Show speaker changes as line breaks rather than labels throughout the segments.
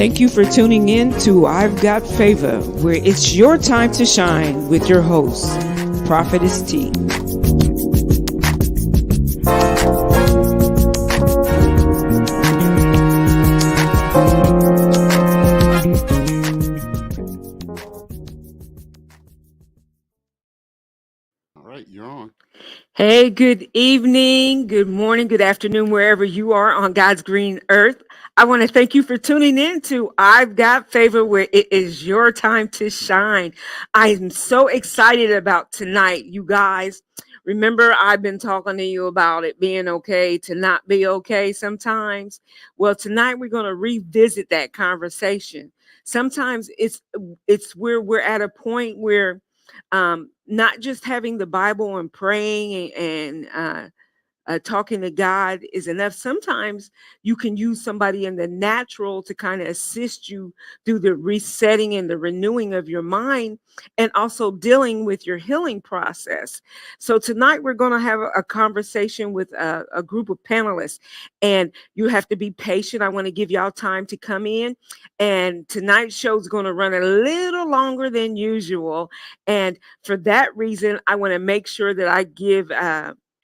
Thank you for tuning in to I've Got Favor, where it's your time to shine with your host, Prophetess T.
All right, you're on.
Hey, good evening, good morning, good afternoon, wherever you are on God's green earth. I want to thank you for tuning in to I've Got Favor, where it is your time to shine. I am so excited about tonight, you guys. Remember, I've been talking to you about it being okay to not be okay sometimes. Well, tonight we're going to revisit that conversation. Sometimes it's where we're at a point where not just having the Bible and praying and talking to God is enough. Sometimes you can use somebody in the natural to kind of assist you through the resetting and the renewing of your mind and also dealing with your healing process. So tonight we're going to have a conversation with a group of panelists, and you have to be patient. I want to give y'all time to come in, and tonight's show is going to run a little longer than usual. And for that reason, I want to make sure that I give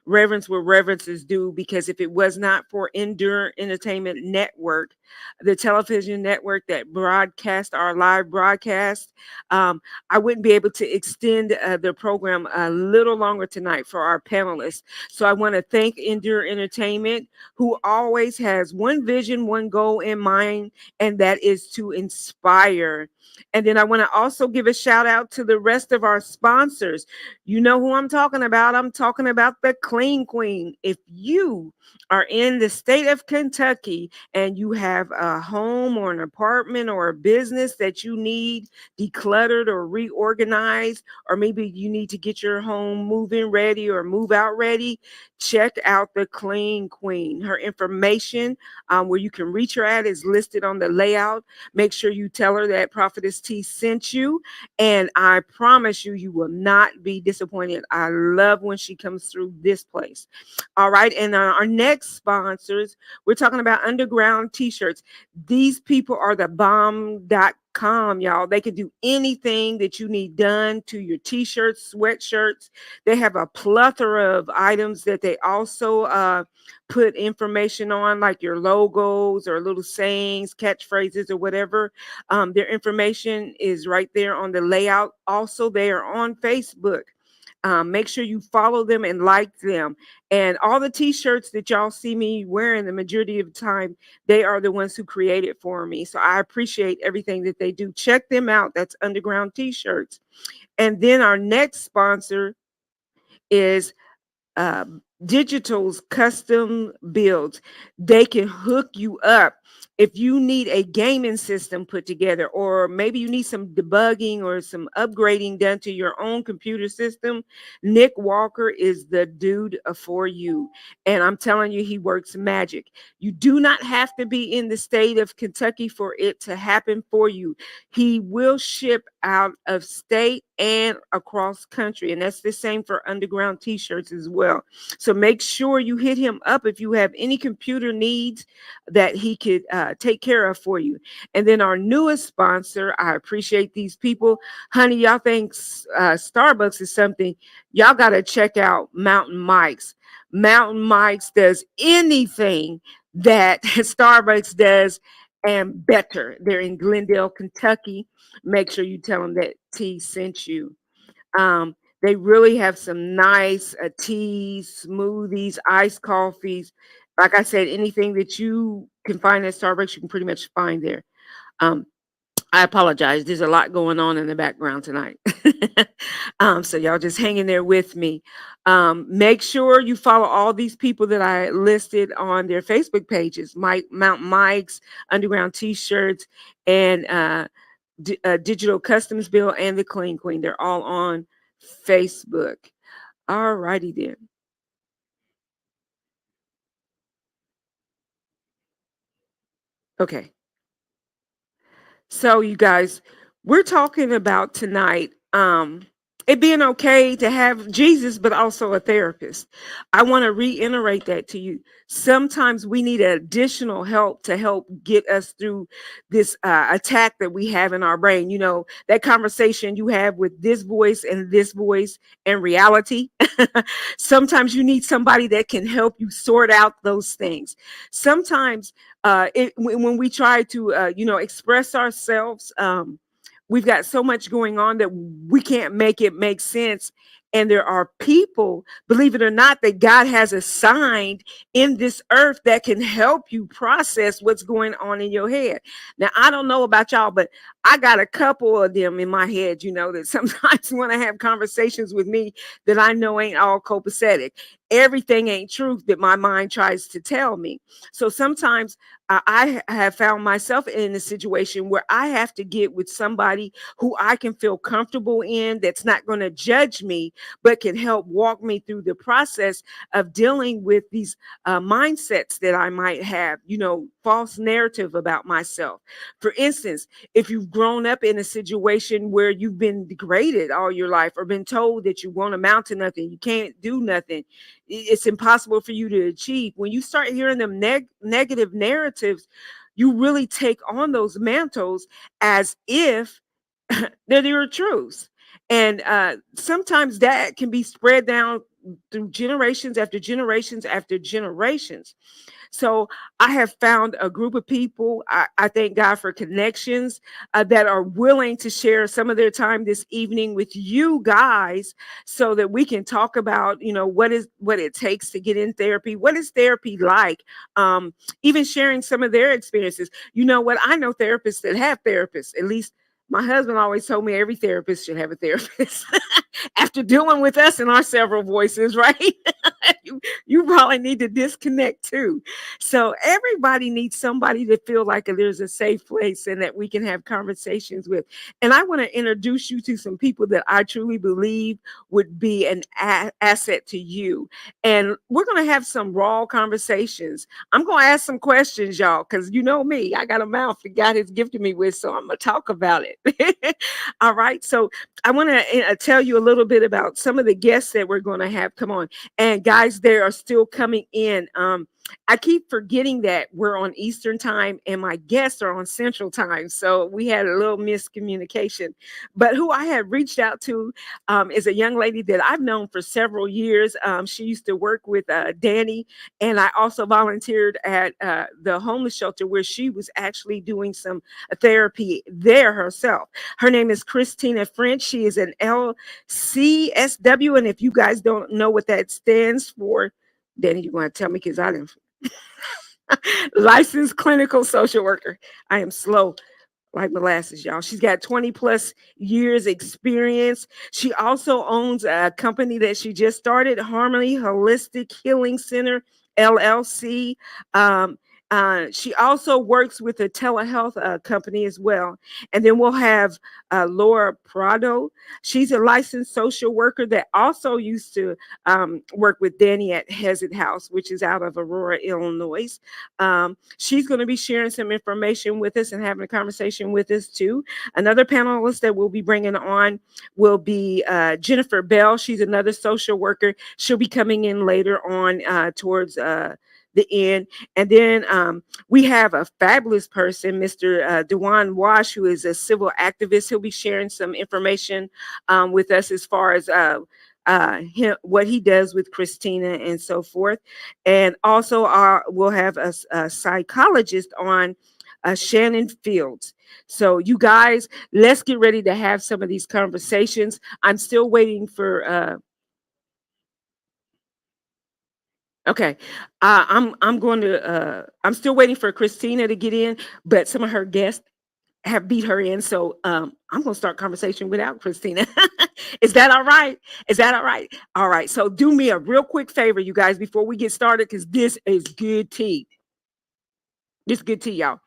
reverence where reverence is due, because if it was not for Endure Entertainment Network, the television network that broadcast our live broadcast, I wouldn't be able to extend the program a little longer tonight for our panelists. So I want to thank Endure Entertainment, who always has one vision, one goal in mind, and that is to inspire. And then I want to also give a shout out to the rest of our sponsors. You know who I'm talking about. I'm talking about the Clean Queen. If you are in the state of Kentucky and you have a home or an apartment or a business that you need decluttered or reorganized, or maybe you need to get your home move-in ready or move out ready, check out the Clean Queen. Her information, where you can reach her at, is listed on the layout. Make sure you tell her that Prophetess T sent you, and I promise you, you will not be disappointed. I love when she comes through this place. All right. And our next sponsors, we're talking about Underground T-shirts. These people are the bomb.com, y'all. They can do anything that you need done to your T-shirts, sweatshirts. They have a plethora of items that they also put information on, like your logos or little sayings, catchphrases, or whatever. Their information is right there on the layout. Also, they are on Facebook. Make sure you follow them and like them. And all the T-shirts that y'all see me wearing, the majority of the time, they are the ones who created for me. So I appreciate everything that they do. Check them out. That's Underground T-shirts. And then our next sponsor is Digital's Custom Builds. They can hook you up if you need a gaming system put together, or maybe you need some debugging or some upgrading done to your own computer system. Nick Walker is the dude for you. And I'm telling you, he works magic. You do not have to be in the state of Kentucky for it to happen for you. He will ship out of state and across country. And that's the same for Underground T-shirts as well. So make sure you hit him up if you have any computer needs that he could take care of for you. And then our newest sponsor, I appreciate these people. Honey, y'all think Starbucks is something, y'all got to check out Mountain Mike's. Mountain Mike's does anything that Starbucks does and better. They're in Glendale, Kentucky. Make sure you tell them that T sent you. They really have some nice teas, smoothies, iced coffees. Like I said, anything that you can find at Starbucks, you can pretty much find there. Um, I apologize. There's a lot going on in the background tonight. So y'all just hang in there with me. Make sure you follow all these people that I listed on their Facebook pages: Mountain Mike's, Underground T-shirts, and Digital Customs Bill, and the Clean Queen. They're all on Facebook. All righty then. Okay. So you guys, we're talking about tonight it being okay to have Jesus, but also a therapist. I want to reiterate that to you. Sometimes we need additional help to help get us through this attack that we have in our brain. You know, that conversation you have with this voice and reality. Sometimes you need somebody that can help you sort out those things. Sometimes when we try to, express ourselves, we've got so much going on that we can't make it make sense. And there are people, believe it or not, that God has assigned in this earth that can help you process what's going on in your head. Now, I don't know about y'all, but I got a couple of them in my head, that sometimes want to have conversations with me that I know ain't all copacetic. Everything ain't truth that my mind tries to tell me. So sometimes I have found myself in a situation where I have to get with somebody who I can feel comfortable in, that's not going to judge me, but can help walk me through the process of dealing with these mindsets that I might have, false narrative about myself. For instance, if you've grown up in a situation where you've been degraded all your life, or been told that you won't amount to nothing, you can't do nothing, it's impossible for you to achieve. When you start hearing them negative narratives, you really take on those mantles as if they're your truths. And sometimes that can be spread down through generations after generations after generations. So I have found a group of people. I thank God for connections that are willing to share some of their time this evening with you guys, so that we can talk about, what it takes to get in therapy. What is therapy like? Even sharing some of their experiences. You know what? I know therapists that have therapists. At least my husband always told me every therapist should have a therapist. After dealing with us in our several voices, right? you probably need to disconnect too. So everybody needs somebody to feel like there's a safe place and that we can have conversations with. And I want to introduce you to some people that I truly believe would be an asset to you. And we're going to have some raw conversations. I'm going to ask some questions, y'all, because you know me, I got a mouth that God has gifted me with, so I'm going to talk about it. All right. So I want to tell you a little bit about some of the guests that we're going to have come on. And guys, they are still coming in. I keep forgetting that we're on Eastern time and my guests are on Central time. So we had a little miscommunication. But who I had reached out to is a young lady that I've known for several years. She used to work with Danny. And I also volunteered at the homeless shelter where she was actually doing some therapy there herself. Her name is Christina French. She is an LCSW. And if you guys don't know what that stands for, then you want to tell me, because I didn't. Licensed clinical social worker. I am slow like molasses, y'all. She's got 20 plus years experience. She also owns a company that she just started, Harmony Holistic Healing Center, LLC. She also works with a telehealth company as well. And then we'll have Laura Prado. She's a licensed social worker that also used to work with Danny at Hezit House, which is out of Aurora, Illinois. She's going to be sharing some information with us and having a conversation with us too. Another panelist that we'll be bringing on will be Jennifer Bell. She's another social worker. She'll be coming in later on towards the end. And then we have a fabulous person, Mr. Dewan Wash, who is a civil activist. He'll be sharing some information with us as far as what he does with Christina and so forth. And also we'll have a psychologist on, Shannon Fields. So you guys, let's get ready to have some of these conversations. I'm still waiting for okay. I'm still waiting for Christina to get in, but some of her guests have beat her in. So I'm gonna start conversation without Christina. Is that all right? Is that all right? All right. So do me a real quick favor, you guys, before we get started, because this is good tea. This is good tea, y'all.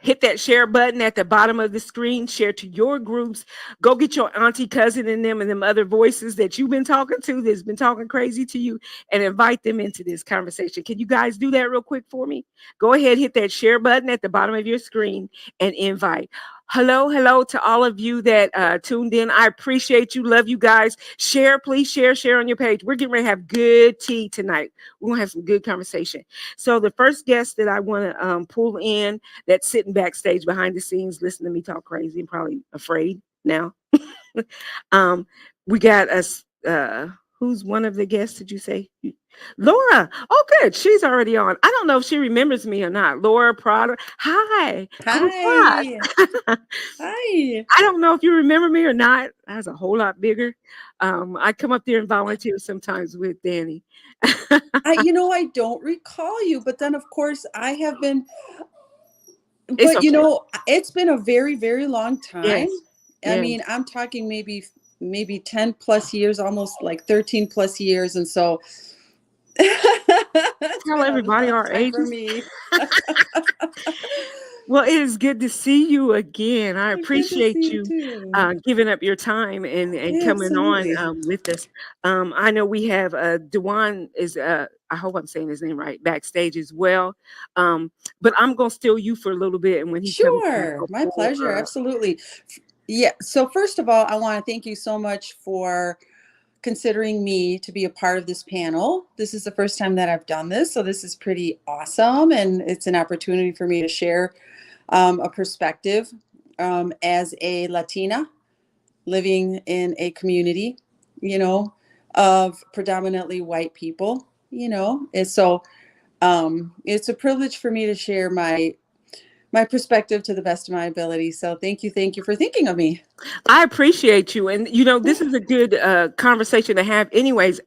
Hit that share button at the bottom of the screen. Share to your groups. Go get your auntie, cousin, and them other voices that you've been talking to, that's been talking crazy to you, and invite them into this conversation. Can you guys do that real quick for me? Go ahead, hit that share button at the bottom of your screen and invite. Hello to all of you that tuned in. I appreciate you. Love you guys. Share, please share on your page. We're getting ready to have good tea tonight. We're going to have some good conversation. So the first guest that I want to pull in that's sitting backstage behind the scenes, listening to me talk crazy and probably afraid now. um, we got us. Who's one of the guests? Did you say? Laura. Oh, good. She's already on. I don't know if she remembers me or not. Laura Prada. Hi. ¿Cómo
Hi.
estás?
Hi.
I don't know if you remember me or not. I was a whole lot bigger. I come up there and volunteer sometimes with Danny.
I don't recall you, but then of course I have been,
It's
but
okay.
it's been a very, very long time.
Yes.
I
Yes.
mean, I'm talking maybe 10 plus years, almost like 13 plus years. And so it's
Tell
been a
everybody
long
our
time for
ages.
me.
Well, it is good to see you again. I
Good to
appreciate
see you
you
too.
giving up your time and coming on
Absolutely.
with us. I know we have Dewan is I hope I'm saying his name right backstage as well. But I'm gonna steal you for a little bit, and when he comes back,
Sure.
I'll
My
pull,
pleasure. Absolutely. Yeah. So first of all, I want to thank you so much for considering me to be a part of this panel. This is the first time that I've done this, so this is pretty awesome, and it's an opportunity for me to share a perspective as a Latina living in a community, of predominantly white people. And so it's a privilege for me to share my perspective to the best of my ability. So thank you for thinking of me.
I appreciate you, and this is a good conversation to have, anyways,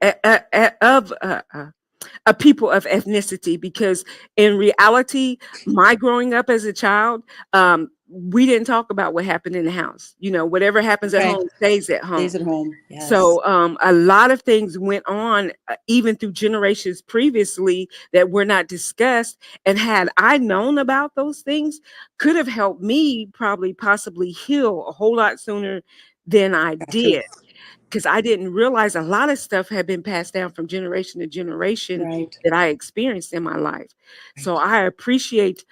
of a people of ethnicity, because in reality, my growing up as a child, we didn't talk about what happened in the house. Whatever happens at
Okay.
home stays at
Stays
home.
at home. Yes.
So a lot of things went on, even through generations previously, that were not discussed. And had I known about those things, could have helped me probably possibly heal a whole lot sooner than I
Gotcha.
did, because I didn't realize a lot of stuff had been passed down from generation to generation
Right.
that I experienced in my life. So
Right.
I appreciate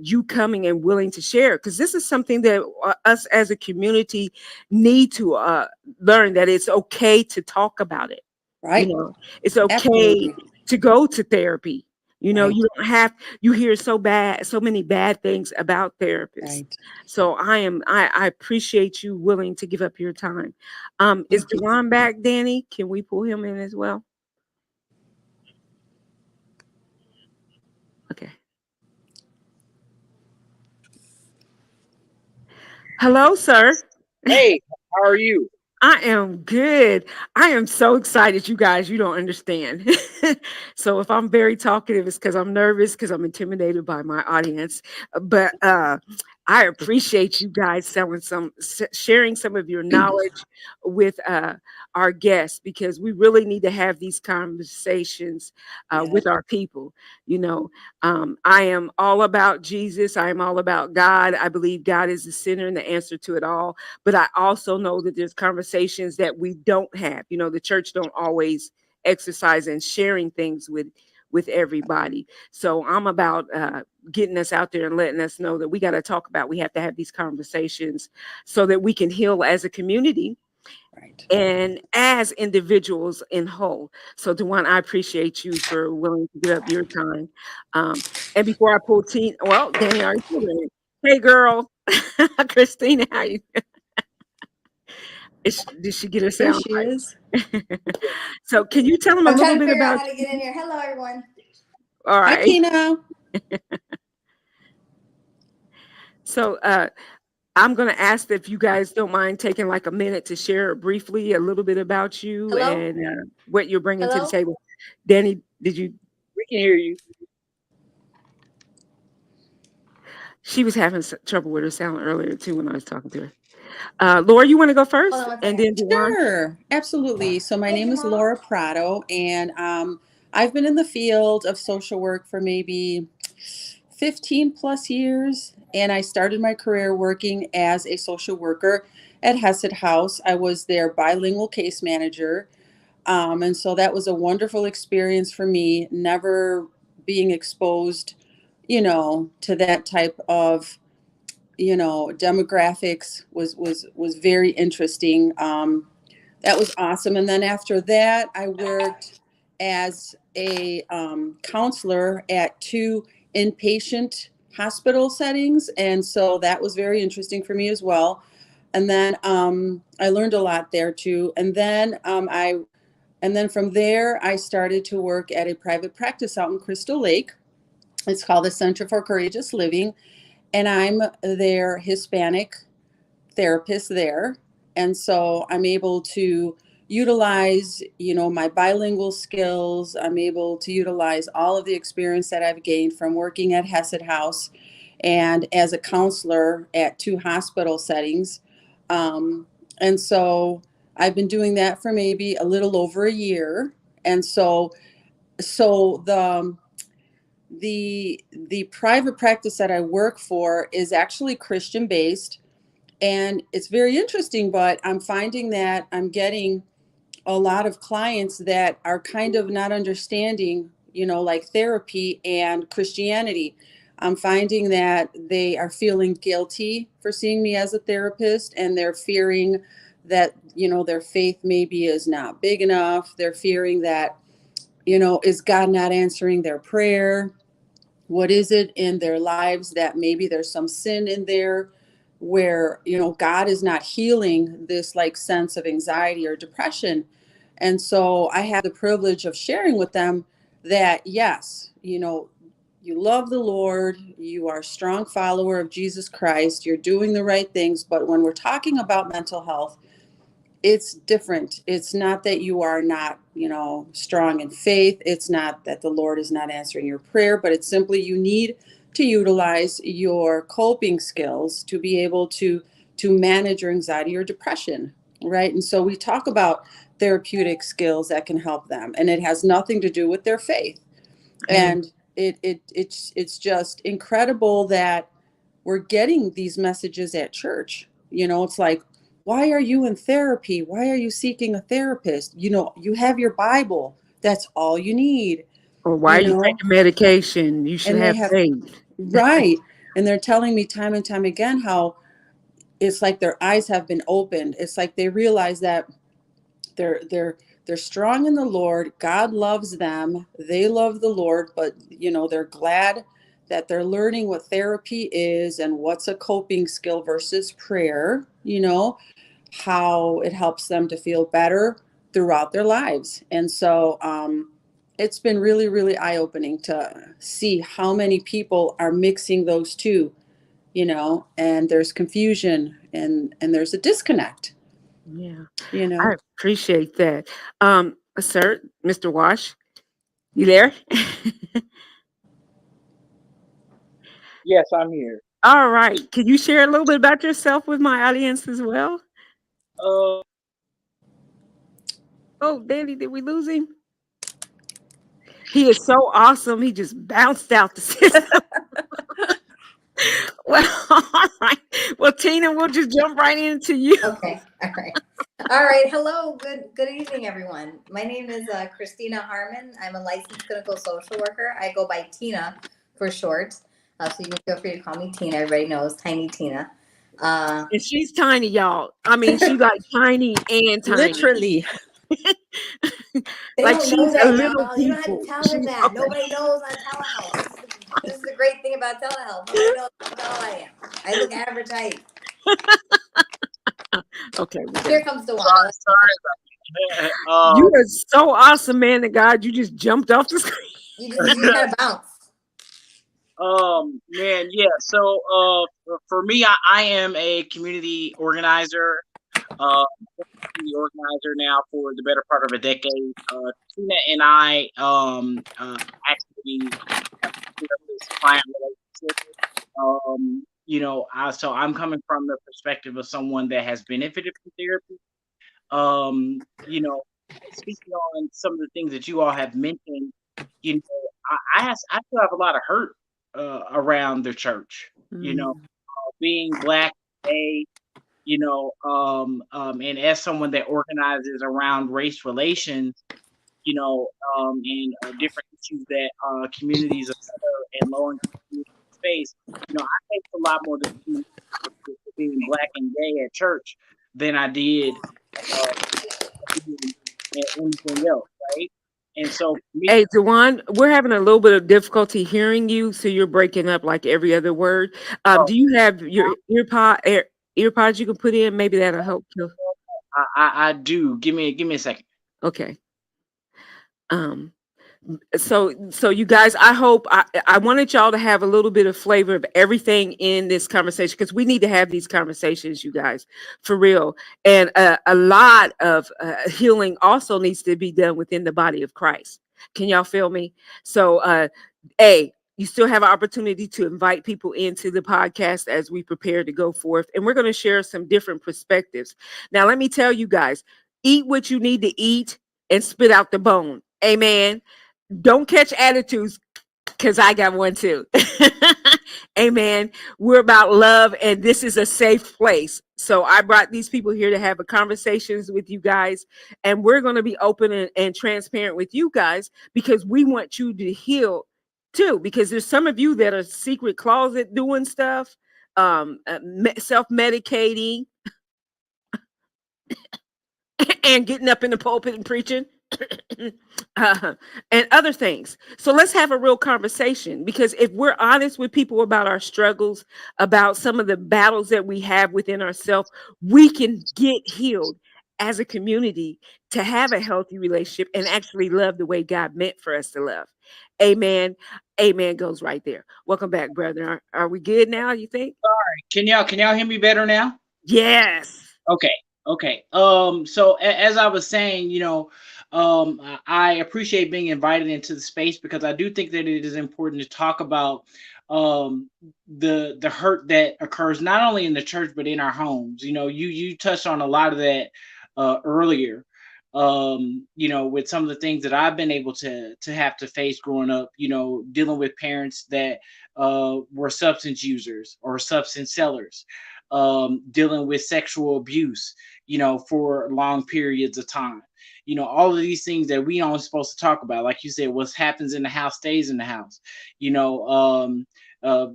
you coming and willing to share, because this is something that us as a community need to learn, that it's okay to talk about it.
Right.
It's okay
Absolutely.
to go to therapy.
Right.
You don't have, you hear so many bad things about therapists.
Right.
So I appreciate you willing to give up your time. Is
Thank you.
Dewan back, Danny? Can we pull him in as well? Okay. Hello, sir.
Hey, how are you?
I am good. I am so excited, you guys. You don't understand. So if I'm very talkative, it's because I'm nervous, because I'm intimidated by my audience. But I appreciate you guys sharing some of your knowledge with our guests, because we really need to have these conversations
Yeah.
with our people. I am all about Jesus. I am all about God. I believe God is the center and the answer to it all. But I also know that there's conversations that we don't have. The church don't always exercise and sharing things with everybody. So I'm about getting us out there and letting us know that we got to talk about, we have to have these conversations so that we can heal as a community
Right.
and as individuals in whole. So Dewan, I appreciate you for willing to give up your time. And before I pull well, Danny, are you still there? Hey girl. Christina, how you? Did she get her
There
sound
she is.
right? So can you tell them a
I'm
little
trying to
bit
figure out
about
how to get in here. Hello, everyone.
all
Hi,
right.
Tina.
So I'm going to ask if you guys don't mind taking like a minute to share briefly a little bit about you
Hello?
and what you're bringing to the
Hello?
table. Danny, did you?
We can hear you.
She was having trouble with her sound earlier too when I was talking to her. Laura, you want to go first,
Hold on one
and
second.
then Dewan?
Sure. Absolutely. So my
Hey,
name is
Jamal.
Laura Prado, and I've been in the field of social work for maybe 15 plus years. And I started my career working as a social worker at Hesed House. I was their bilingual case manager. And so that was a wonderful experience for me, never being exposed, to that type of, demographics was very interesting. That was awesome. And then after that, I worked as a counselor at 2 inpatient hospital settings, and so that was very interesting for me as well. And then I learned a lot there too. And then from there, I started to work at a private practice out in Crystal Lake. It's called the Center for Courageous Living, and I'm their Hispanic therapist there. And so I'm able to utilize, my bilingual skills. I'm able to utilize all of the experience that I've gained from working at Hesed House and as a counselor at 2 hospital settings. And so I've been doing that for maybe a little over a year. And so the private practice that I work for is actually Christian based. And it's very interesting, but I'm finding that I'm getting a lot of clients that are kind of not understanding, like therapy and Christianity. I'm finding that they are feeling guilty for seeing me as a therapist, and they're fearing that, their faith maybe is not big enough. They're fearing that, is God not answering their prayer? What is it in their lives that maybe there's some sin in there where, God is not healing this like sense of anxiety or depression. And so I have the privilege of sharing with them that, yes, you love the Lord, you are a strong follower of Jesus Christ, you're doing the right things. But when we're talking about mental health, it's different. It's not that you are not, strong in faith. It's not that the Lord is not answering your prayer, but it's simply you need to utilize your coping skills to be able to manage your anxiety or depression, right? And so we talk about therapeutic skills that can help them, and it has nothing to do with their faith. And it's just incredible that we're getting these messages at church. It's like, why are you in therapy? Why are you seeking a therapist? You have your Bible. That's all you need.
Or why are you taking medication? You should have faith.
Right. And they're telling me time and time again how it's like their eyes have been opened. It's like they realize that they're strong in the Lord. God loves them. They love the Lord, but they're glad that they're learning what therapy is and what's a coping skill versus prayer, how it helps them to feel better throughout their lives. And so it's been really, really eye-opening to see how many people are mixing those two, and there's confusion and there's a disconnect.
Yeah. I appreciate that. Sir, Mr. Wash, you there?
Yes, I'm here.
All right. Can you share a little bit about yourself with my audience as well? Oh, Danny, did we lose him? He is so awesome. He just bounced out the system. Well, all right. Well, Tina, we'll just jump right into you.
Okay. All right. All right. Hello. Good evening, everyone. My name is Christina Harmon. I'm a licensed clinical social worker. I go by Tina for short. So you can feel free to call me Tina. Everybody knows Tiny Tina.
And she's tiny, y'all. I mean, she's like tiny and tiny.
Literally.
Like she's a little people.
You don't have to tell them that. Okay. Nobody knows on telehealth. This is the great thing about telehealth. Nobody knows how tall I am. I look average height.
Okay.
Here comes the one.
Sorry.
You are so awesome, man of God. You just jumped off the screen.
You gotta bounce.
Man, yeah. So for me, I am a community organizer. Community organizer now for the better part of a decade. Tina and I actually have this client relationship. So I'm coming from the perspective of someone that has benefited from therapy. Speaking on some of the things that you all have mentioned, I still have a lot of hurt around the church. Being Black today, and as someone that organizes around race relations, and different issues that communities of color and low income communities space, I faced a lot more discrimination for being Black and gay at church than I did anything else, right? And so for me,
Hey, Dewan, we're having a little bit of difficulty hearing you, so you're breaking up like every other word.
oh,
Do you have your earpods you can put in? Maybe that'll help.
I do. Give me a second.
Okay. Um, so you guys, I hope I wanted y'all to have a little bit of flavor of everything in this conversation, because we need to have these conversations, you guys, for real. And a lot of healing also needs to be done within the body of Christ. Can y'all feel me? So you still have an opportunity to invite people into the podcast as we prepare to go forth, and we're going to share some different perspectives. Now, let me tell you guys, eat what you need to eat and spit out the bone. Amen. Don't catch attitudes, because I got one too. Amen. We're about love, and this is a safe place. So I brought these people here to have a conversations with you guys, and we're going to be open and transparent with you guys, because we want you to heal too, because there's some of you that are secret closet doing stuff, self-medicating and getting up in the pulpit and preaching. And other things. So let's have a real conversation, because if we're honest with people about our struggles, about some of the battles that we have within ourselves, we can get healed as a community to have a healthy relationship and actually love the way God meant for us to love. Amen. Amen goes right there. Welcome back, brother. Are we good now, you think?
Can y'all hear me better now?
Yes.
Okay. So as I was saying, I appreciate being invited into the space, because I do think that it is important to talk about the hurt that occurs not only in the church but in our homes. You touched on a lot of that earlier. With some of the things that I've been able to have to face growing up, dealing with parents that were substance users or substance sellers, dealing with sexual abuse, for long periods of time. All of these things that we aren't supposed to talk about. Like you said, what happens in the house stays in the house.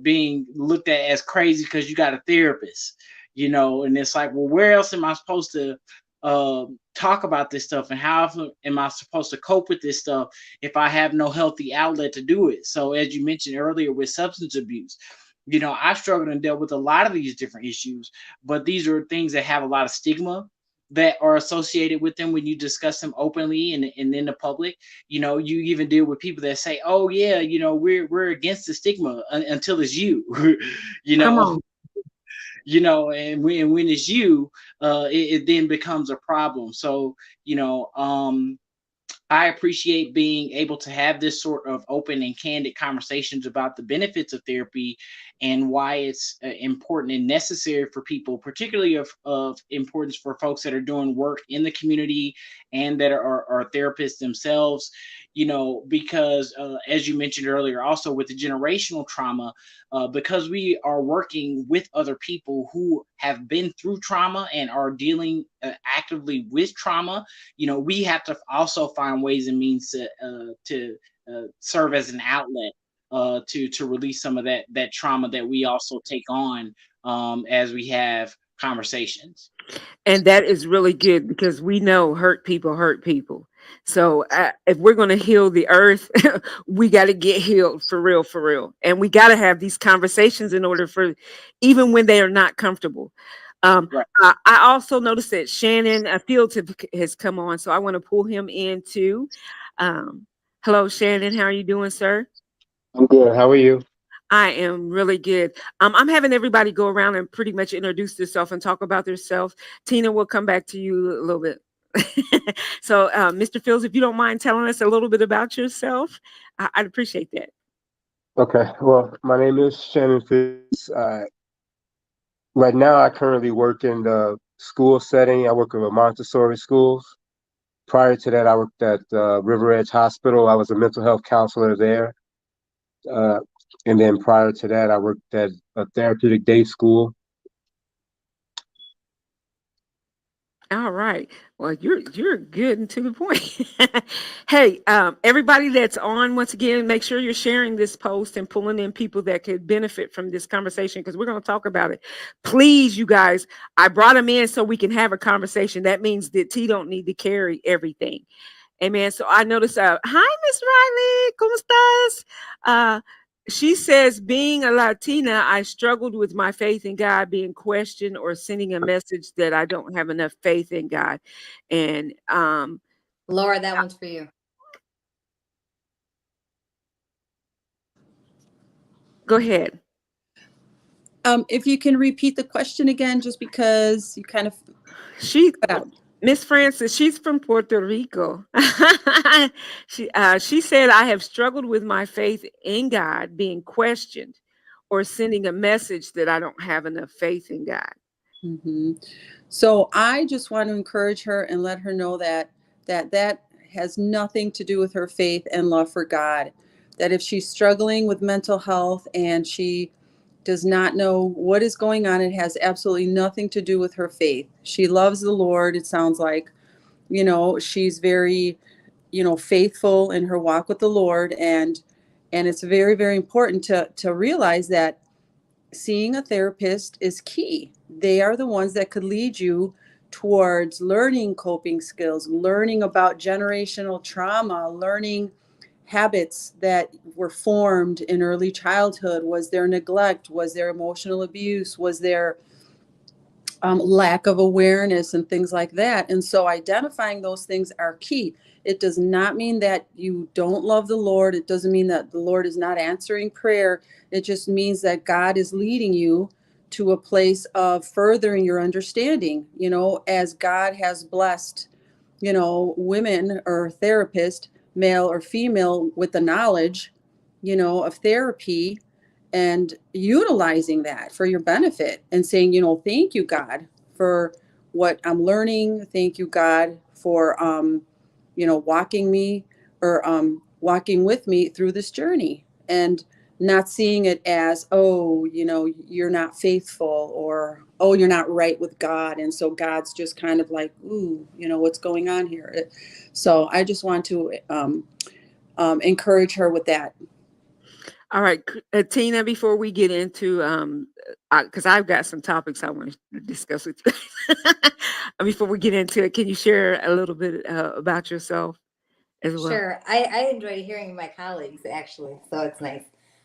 Being looked at as crazy because you got a therapist, and it's like, well, where else am I supposed to talk about this stuff, and how am I supposed to cope with this stuff if I have no healthy outlet to do it? So as you mentioned earlier with substance abuse, I've struggled and dealt with a lot of these different issues, but these are things that have a lot of stigma that are associated with them when you discuss them openly and in the public. You even deal with people that say, oh yeah, we're against the stigma until it's you.
Come on.
And when it's you, it then becomes a problem. So I appreciate being able to have this sort of open and candid conversations about the benefits of therapy and why it's important and necessary for people, particularly of importance for folks that are doing work in the community and that are therapists themselves, because as you mentioned earlier, also with the generational trauma, because we are working with other people who have been through trauma and are dealing actively with trauma, we have to also find ways and means to serve as an outlet to release some of that trauma that we also take on as we have conversations.
And that is really good, because we know hurt people hurt people. So if we're going to heal the earth, we got to get healed for real, for real. And we got to have these conversations in order for, even when they are not comfortable.
Right.
I also noticed that Shannon Fields has come on, so I want to pull him in too. Hello, Shannon. How are you doing, sir?
I'm good. How are you?
I am really good. I'm having everybody go around and pretty much introduce themselves and talk about themselves. Tina, we'll come back to you a little bit. So, Mr. Fields, if you don't mind telling us a little bit about yourself, I'd appreciate that.
Okay. Well, my name is Shannon Fields. Right now, I currently work in the school setting. I work with Montessori schools. Prior to that, I worked at River Edge Hospital. I was a mental health counselor there. And then prior to that, I worked at a therapeutic day school.
All right. Well, you're good and to the point. Hey, everybody that's on, once again, make sure you're sharing this post and pulling in people that could benefit from this conversation, because we're going to talk about it. Please, you guys, I brought them in so we can have a conversation. That means that T don't need to carry everything. Amen. So I noticed, hi, Miss Riley, ¿cómo estás? She says, being a Latina, I struggled with my faith in God being questioned or sending a message that I don't have enough faith in God. And
Laura, that one's for you.
Go ahead.
If you can repeat the question again, just because you kind of
Miss Francis, she's from Puerto Rico. She said, I have struggled with my faith in God being questioned or sending a message that I don't have enough faith in God.
Mm-hmm. So I just want to encourage her and let her know that has nothing to do with her faith and love for God. That if she's struggling with mental health and she does not know what is going on, it has absolutely nothing to do with her faith. She loves the Lord. It sounds like, she's very, faithful in her walk with the Lord. And it's very, very important to realize that seeing a therapist is key. They are the ones that could lead you towards learning coping skills, learning about generational trauma, learning habits that were formed in early childhood. Was there neglect? Was there emotional abuse? Was there lack of awareness and things like that? And so identifying those things are key. It does not mean that you don't love the Lord. It doesn't mean that the Lord is not answering prayer. It just means that God is leading you to a place of furthering your understanding, as God has blessed, women or therapists, male or female, with the knowledge, of therapy, and utilizing that for your benefit and saying, thank you, God, for what I'm learning. Thank you, God, for, walking me or walking with me through this journey, and not seeing it as, oh, you're not faithful, or, oh, you're not right with God. And so God's just kind of like, ooh, what's going on here? So I just want to encourage her with that.
All right, Tina, before we get into, because I've got some topics I want to discuss with you. Before we get into it, can you share a little bit about yourself as well?
Sure. I enjoy hearing my colleagues, actually, so it's nice.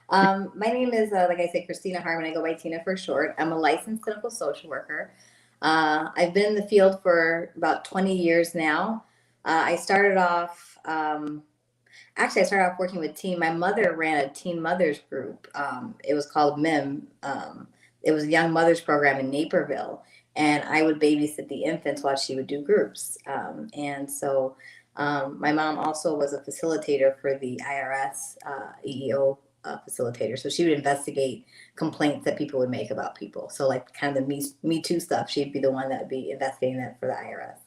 My name is, like I said, Christina Harmon. I go by Tina for short. I'm a licensed clinical social worker. I've been in the field for about 20 years now. I started off working with teen. My mother ran a teen mothers group. It was called MIM. It was a young mothers program in Naperville, and I would babysit the infants while she would do groups. And so my mom also was a facilitator for the IRS EEO facilitator. So she would investigate complaints that people would make about people. So like kind of the Me Too stuff, she'd be the one that would be investigating that for the IRS.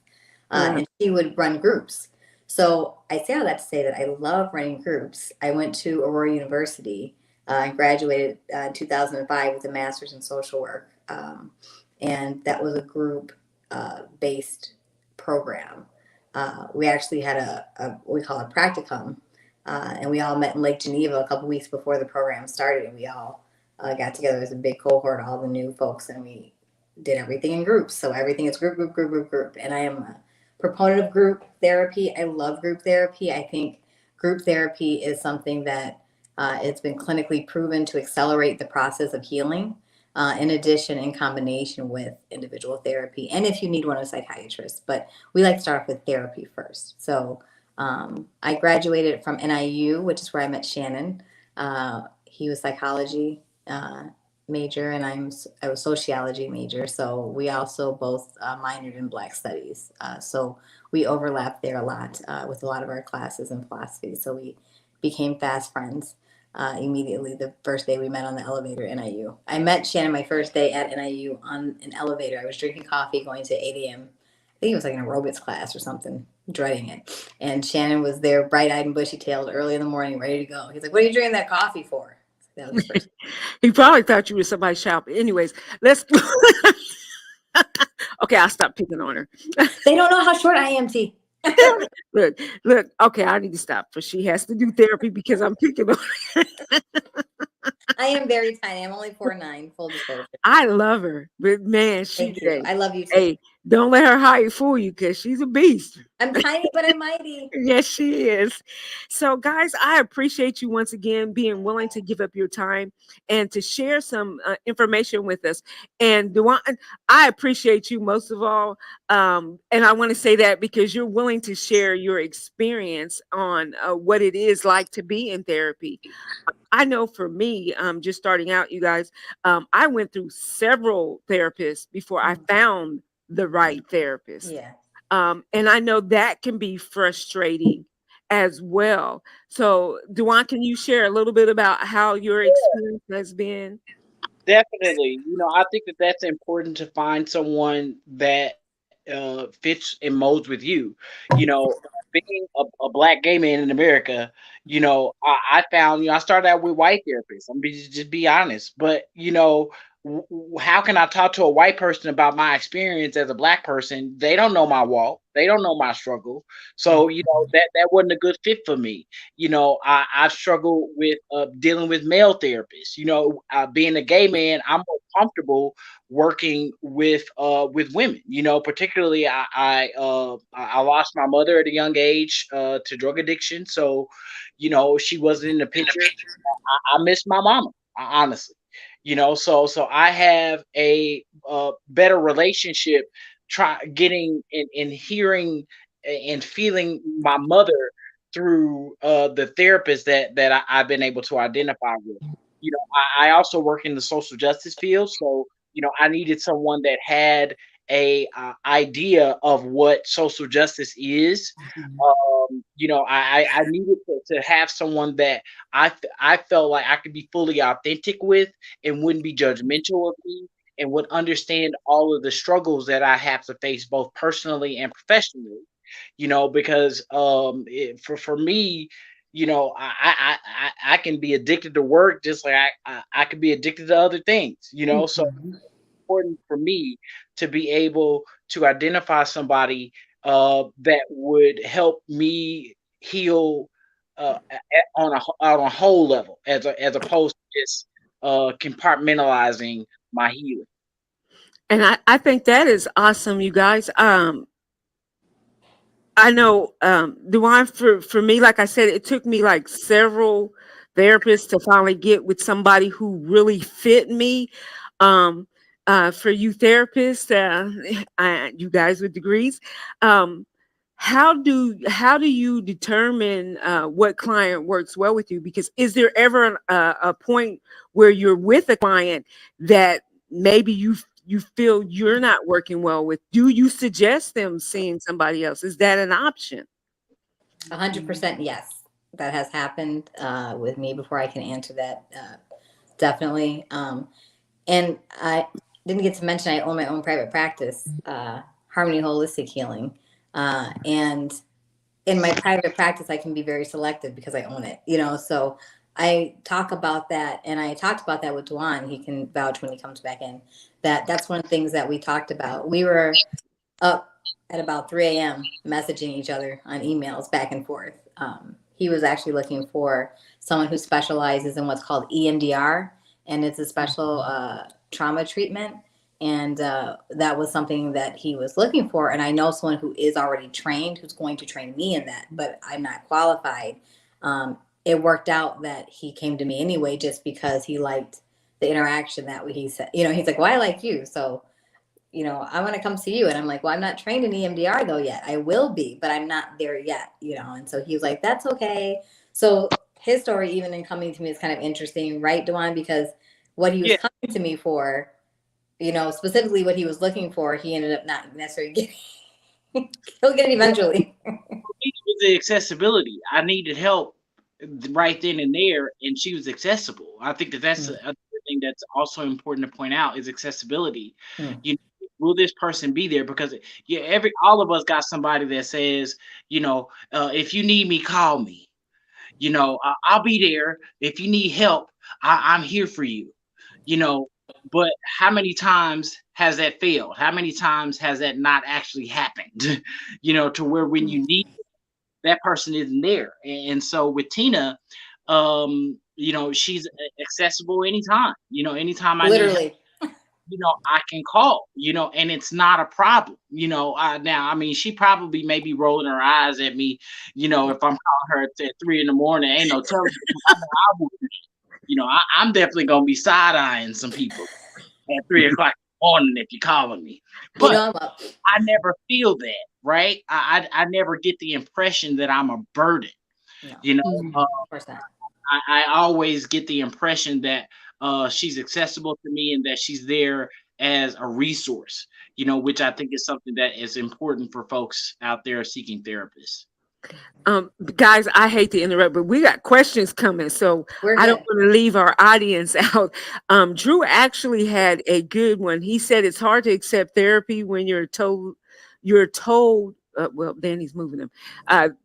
And she would run groups. So I say all that to say that I love running groups. I went to Aurora University and graduated in 2005 with a master's in social work. And that was a group-based program. We actually had a we call it practicum, and we all met in Lake Geneva a couple weeks before the program started, and we all got together as a big cohort, all the new folks, and we did everything in groups. So everything is group. And I am a proponent of group therapy. I love group therapy. I think group therapy is something that it's been clinically proven to accelerate the process of healing. In addition, in combination with individual therapy, and if you need one, a psychiatrist. But we like to start off with therapy first. So I graduated from NIU, which is where I met Shannon. He was psychology major, and I was sociology major. So we also both minored in Black studies. So we overlapped there a lot with a lot of our classes in philosophy. So we became fast friends. Immediately the first day we met on the elevator at NIU. I met Shannon my first day at NIU on an elevator. I was drinking coffee going to 8 a.m. I think it was like an aerobics class or something, dreading it. And Shannon was there, bright-eyed and bushy-tailed, early in the morning, ready to go. He's like, what are you drinking that coffee for? That was the first.
He probably thought you were somebody shopping. Anyways, let's Okay, I'll stop picking on her.
They don't know how short I am, T.
Look. Okay, I need to stop. But she has to do therapy because I'm picking on her.
I am very tiny. I'm only 4'9", full disclosure.
I love her, but man,
Thank you. I love you too.
Hey, don't let her height fool you because she's a beast.
I'm tiny, but I'm mighty.
Yes, she is. So, guys, I appreciate you once again being willing to give up your time and to share some information with us. And I appreciate you most of all. And I want to say that because you're willing to share your experience on what it is like to be in therapy. I know for me, just starting out, you guys, I went through several therapists before I found the right therapist.
Yeah.
And I know that can be frustrating as well. So, Duan, can you share a little bit about how your experience has been?
Definitely. I think that that's important to find someone that fits and molds with you. Being a black gay man in America, I found, I started out with white therapists. Just be honest. But, how can I talk to a white person about my experience as a black person? They don't know my walk. They don't know my struggle. So, that wasn't a good fit for me. I've struggled with dealing with male therapists. Being a gay man, I'm more comfortable working with women. Particularly I lost my mother at a young age to drug addiction. So, she wasn't in the picture. I miss my mama, honestly. So I have a better relationship getting and hearing and feeling my mother through the therapist that I've been able to identify with. I also work in the social justice field, so I needed someone that had a idea of what social justice is. I needed to have someone that I felt like I could be fully authentic with and wouldn't be judgmental of me and would understand all of the struggles that I have to face both personally and professionally. Because for me, I can be addicted to work just like I could be addicted to other things. So important for me to be able to identify somebody that would help me heal on a whole level as opposed to just compartmentalizing my healing.
And I think that is awesome, you guys. I know, Duan, for me, like I said, it took me like several therapists to finally get with somebody who really fit me. Um, for you therapists, you guys with degrees, how do you determine what client works well with you? Because is there ever a point where you're with a client that maybe you feel you're not working well with? Do you suggest them seeing somebody else? Is that an option?
100% yes. That has happened with me before. I can answer that definitely. And I didn't get to mention I own my own private practice, Harmony Holistic Healing. And in my private practice, I can be very selective because I own it, so I talk about that. And I talked about that with Duan. He can vouch when he comes back in. That's one of the things that we talked about. We were up at about 3 a.m. messaging each other on emails back and forth. He was actually looking for someone who specializes in what's called EMDR, and it's a special trauma treatment. And that was something that he was looking for. And I know someone who is already trained, who's going to train me in that, but I'm not qualified. It worked out that he came to me anyway, just because he liked the interaction that he said. He's like, well, I like you, so I want to come see you. And I'm like, well, I'm not trained in EMDR though yet. I will be, but I'm not there yet, And so he was like, that's okay. So his story, even in coming to me, is kind of interesting, right, Duan? Because what he was coming to me for, specifically what he was looking for, he ended up not necessarily getting. He'll get it eventually.
With the accessibility, I needed help right then and there, and she was accessible. I think that's a thing that's also important to point out is accessibility. Will this person be there? Because all of us got somebody that says, if you need me, call me. I'll be there. If you need help, I'm here for you. But how many times has that failed? How many times has that not actually happened? To where when you need that person isn't there. And so with Tina, she's accessible anytime. Anytime I need help,
Literally.
I can call, and it's not a problem. Now, I mean, she probably may be rolling her eyes at me, if I'm calling her at 3 in the morning. Ain't no telling. I know I would be. I'm definitely gonna be side eyeing some people at 3 o'clock in the morning if you're calling me.
You
But
know I'm up.
I never feel that, right? I never get the impression that I'm a burden.
No,
You know,
Mhm.
uh,
of course not.
I always get the impression that she's accessible to me and that she's there as a resource, which I think is something that is important for folks out there seeking therapists.
Guys, I hate to interrupt, but we got questions coming, so
We're
I don't
good.
want to leave our audience out. Drew actually had a good one. He said it's hard to accept therapy when you're told. Well, Danny's moving them.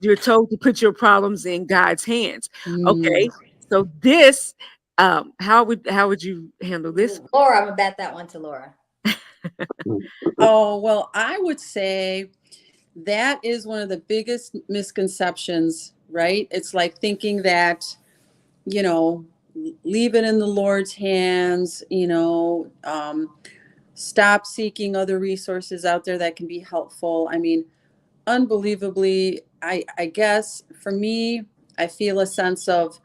You're told to put your problems in God's hands.
Mm.
Okay, so this, how would you handle this?
Laura, I'm gonna bet that one to Laura.
Oh, well, I would say that is one of the biggest misconceptions, right? It's like thinking that, you know, leave it in the Lord's hands, stop seeking other resources out there that can be helpful. I mean, unbelievably, I guess for me, I feel a sense of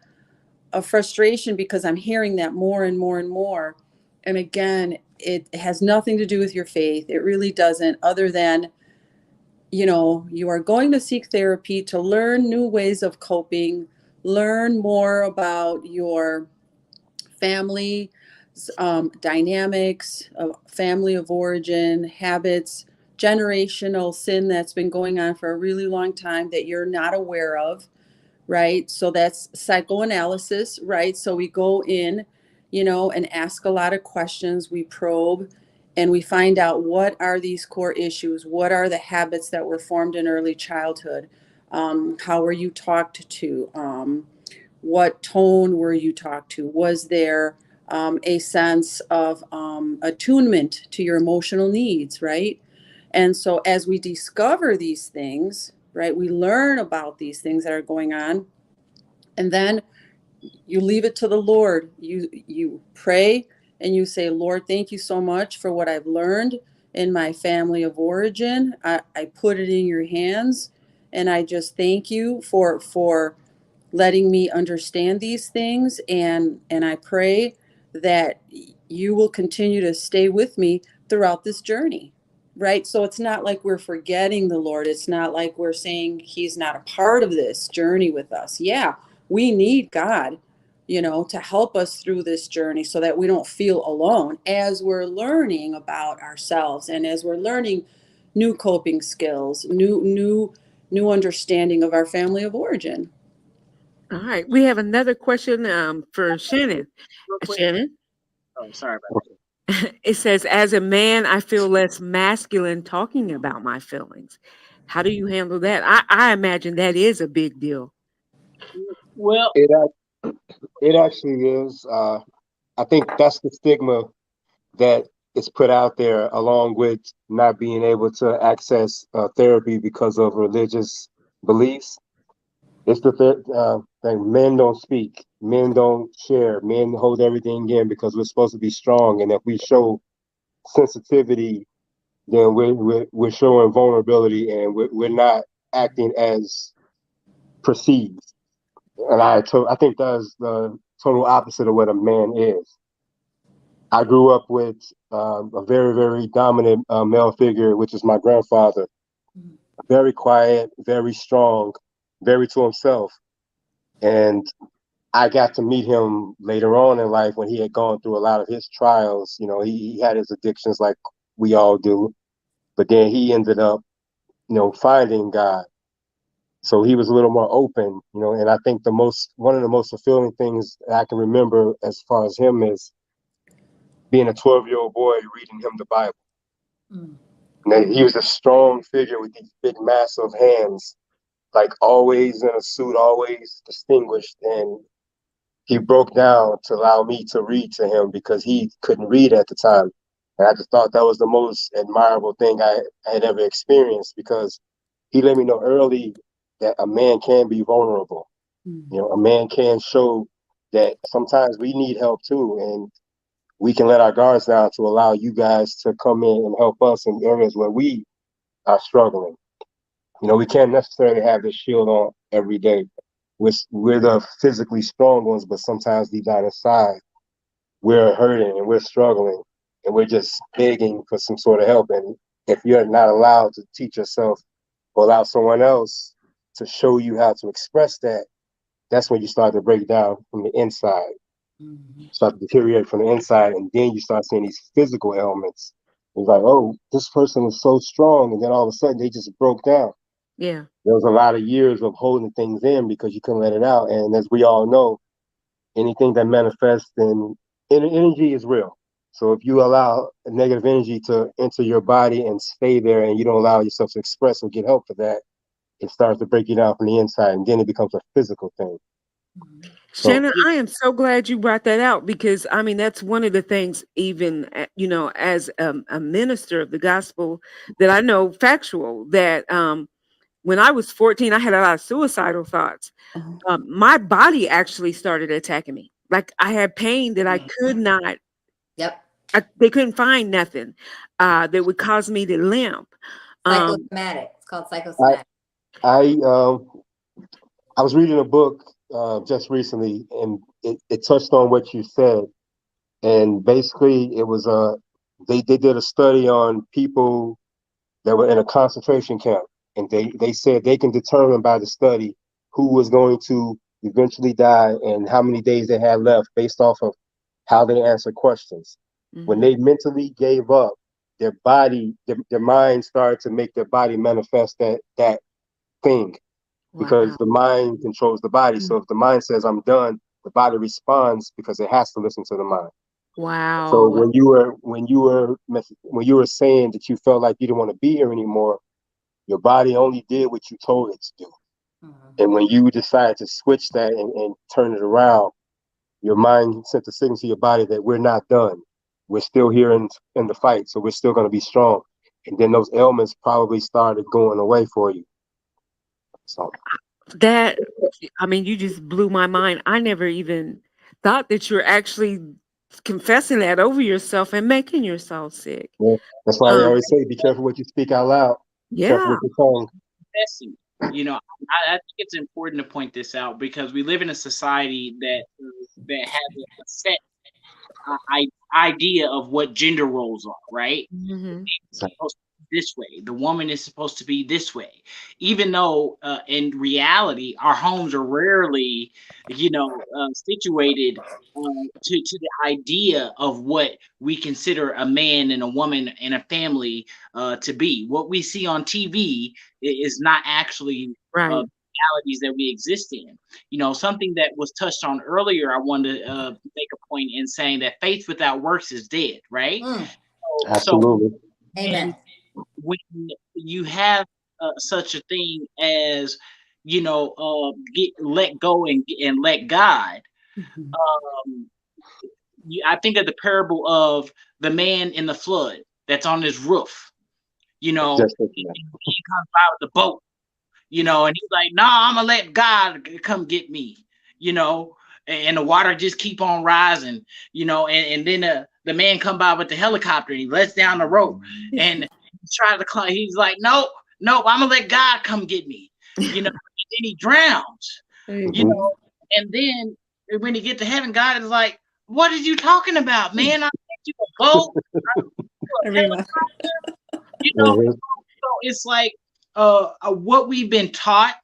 frustration because I'm hearing that more and more and more. And again, it has nothing to do with your faith. It really doesn't, other than, you are going to seek therapy to learn new ways of coping, learn more about your family dynamics, family of origin, habits, generational sin that's been going on for a really long time that you're not aware of, right? So that's psychoanalysis, right? So we go in, and ask a lot of questions, we probe, and we find out what are these core issues, what are the habits that were formed in early childhood, how were you talked to, what tone were you talked to, was there a sense of attunement to your emotional needs, right? And so as we discover these things, right, we learn about these things that are going on, and then you leave it to the Lord. You pray and you say, Lord, thank you so much for what I've learned in my family of origin. I put it in your hands, and I just thank you for letting me understand these things, and I pray that you will continue to stay with me throughout this journey. Right? So it's not like we're forgetting the Lord. It's not like we're saying he's not a part of this journey with us. Yeah, we need God, to help us through this journey so that we don't feel alone as we're learning about ourselves and as we're learning new coping skills, new understanding of our family of origin.
All right, we have another question for Shannon.
Real quick.
Shannon,
Oh, sorry about that.
it says, as a man, I feel less masculine talking about my feelings. How do you handle that? I imagine that is a big deal.
Well,
It it actually is. I think that's the stigma that is put out there, along with not being able to access therapy because of religious beliefs. It's the thing. Men don't speak. Men don't share. Men hold everything in because we're supposed to be strong. And if we show sensitivity, then we're showing vulnerability, and we're not acting as perceived. And I think that's the total opposite of what a man is. I grew up with a very, very dominant male figure, which is my grandfather. Very quiet, very strong, very to himself. And I got to meet him later on in life when he had gone through a lot of his trials. He had his addictions like we all do, but then he ended up, finding God. So he was a little more open, and I think one of the most fulfilling things I can remember as far as him is being a 12-year-old boy reading him the Bible.
Mm.
And he was a strong figure with these big, massive hands, like always in a suit, always distinguished. And he broke down to allow me to read to him because he couldn't read at the time. And I just thought that was the most admirable thing I had ever experienced, because he let me know early that a man can be vulnerable. You know, a man can show that sometimes we need help too, and we can let our guards down to allow you guys to come in and help us in areas where we are struggling. You know, we can't necessarily have this shield on every day. We're the physically strong ones, but sometimes deep down inside, we're hurting and we're struggling and we're just begging for some sort of help. And if you're not allowed to teach yourself or allow someone else to show you how to express that, that's when you start to break down from the inside. Start to deteriorate from the inside, and then you start seeing these physical ailments. It's like, oh, this person was so strong, and then all of a sudden they just broke down.
Yeah.
There was a lot of years of holding things in because you couldn't let it out. And as we all know, anything that manifests in energy is real. So if you allow a negative energy to enter your body and stay there, and you don't allow yourself to express or get help for that, it starts to break you down from the inside, and then it becomes a physical thing.
Shannon, I am so glad you brought that out, because I mean, that's one of the things, even, you know, as a minister of the gospel, that I know factual, that when I was 14, I had a lot of suicidal thoughts. My body actually started attacking me. Like, I had pain that I could not, they couldn't find nothing that would cause me to limp.
Psychosomatic. It's called psychosomatic.
I was reading a book just recently, and it touched on what you said. And basically, it was they did a study on people that were in a concentration camp, and they said they can determine by the study who was going to eventually die and how many days they had left based off of how they answered questions. When they mentally gave up, their body, their mind started to make their body manifest that thing, because the mind controls the body. So if the mind says I'm done, the body responds because it has to listen to the mind.
Wow.
So when you were saying that you felt like you didn't want to be here anymore, your body only did what you told it to do. And when you decided to switch that and turn it around, your mind sent the signal to your body that we're not done. We're still here in the fight, so we're still going to be strong. And then those ailments probably started going away for you. So
that, I mean, you just blew my mind. I never even thought that you're actually confessing that over yourself and making yourself sick.
Yeah, that's why they always say, be careful what you speak out loud. Be careful with your tongue.
You know, I think it's important to point this out, because we live in a society that has a set idea of what gender roles are, right? It's supposed to be this way. The woman is supposed to be this way, even though in reality, our homes are rarely, you know, situated to the idea of what we consider a man and a woman and a family to be. What we see on TV is not actually realities that we exist in. You know, something that was touched on earlier, I wanted to make a point in saying that faith without works is dead, right?
Absolutely.
Amen.
When you have such a thing as, you know, let go and let God, I think of the parable of the man in the flood that's on his roof. You know, he comes by with the boat, you know, and he's like, "No, I'm gonna let God come get me," you know, and the water just keep on rising, you know, and then the man come by with the helicopter and he lets down the rope and he tries to climb. He's like, "Nope, I'm gonna let God come get me," you know, and then he drowns, you know, and then when he get to heaven, God is like, "What are you talking about, man? I sent you a boat, you know." So it's like what we've been taught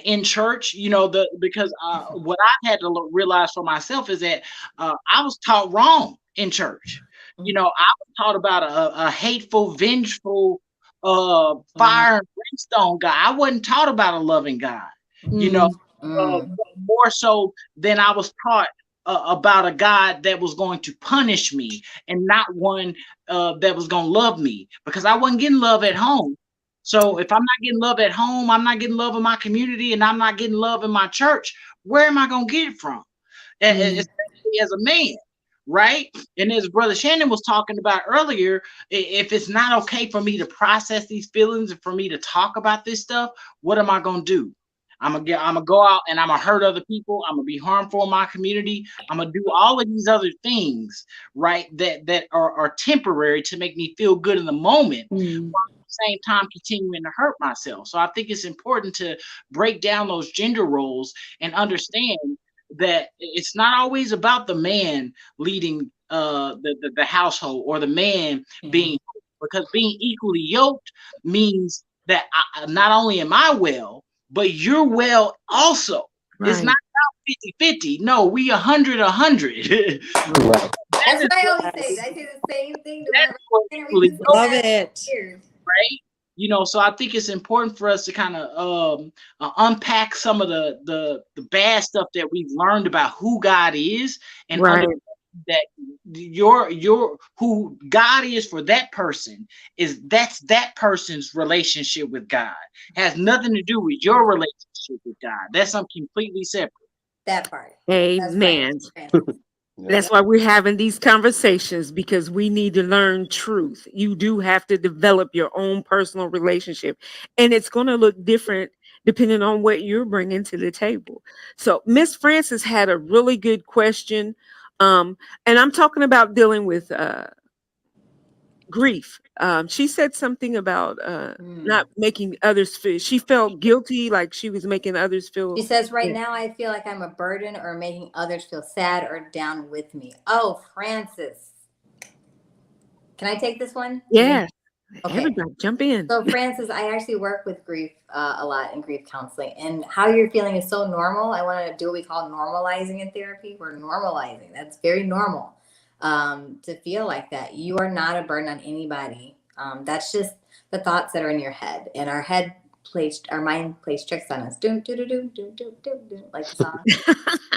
in church, you know, because what I've had to realize for myself is that I was taught wrong in church. You know, I was taught about a hateful, vengeful, fire and brimstone God. I wasn't taught about a loving God. You know, more so than I was taught about a God that was going to punish me and not one that was going to love me, because I wasn't getting love at home. So if I'm not getting love at home, I'm not getting love in my community, and I'm not getting love in my church, where am I going to get it from? especially as a man, right? And as Brother Shannon was talking about earlier, if it's not okay for me to process these feelings and for me to talk about this stuff, what am I gonna do? I'm gonna go out and I'm gonna hurt other people. I'm gonna be harmful in my community. I'm gonna do all of these other things, right? That are temporary to make me feel good in the moment, while at the same time continuing to hurt myself. So I think it's important to break down those gender roles and understand that it's not always about the man leading the household or the man being, because being equally yoked means that not only am I well, but you're well also.
Right.
It's not about 50-50. No, we 100-100.
That's what I always say. I say the same thing to my
love it.
Right? You know, so I think it's important for us to kind of unpack some of the bad stuff that we've learned about who God is, and understand that your who God is for that person that's that person's relationship with God. Has nothing to do with your relationship with God. That's something completely separate.
That part.
Amen.
That's right.
That's why we're having these conversations, because we need to learn truth. You do have to develop your own personal relationship, and it's going to look different depending on what you're bringing to the table. So Miss Francis had a really good question. And I'm talking about dealing with grief. She said something about not making others feel. She felt guilty, like she was making others feel.
She says, right now I feel like I'm a burden or making others feel sad or down with me. Oh, Francis. Can I take this one?
Yeah.
Okay.
Everybody jump in.
So Francis, I actually work with grief a lot in grief counseling, and how you're feeling is so normal. I want to do what we call normalizing in therapy. We're normalizing. That's very normal to feel like that. You are not a burden on anybody. That's just the thoughts that are in your head, and our mind plays tricks on us. Do do do do do do do do, like the song,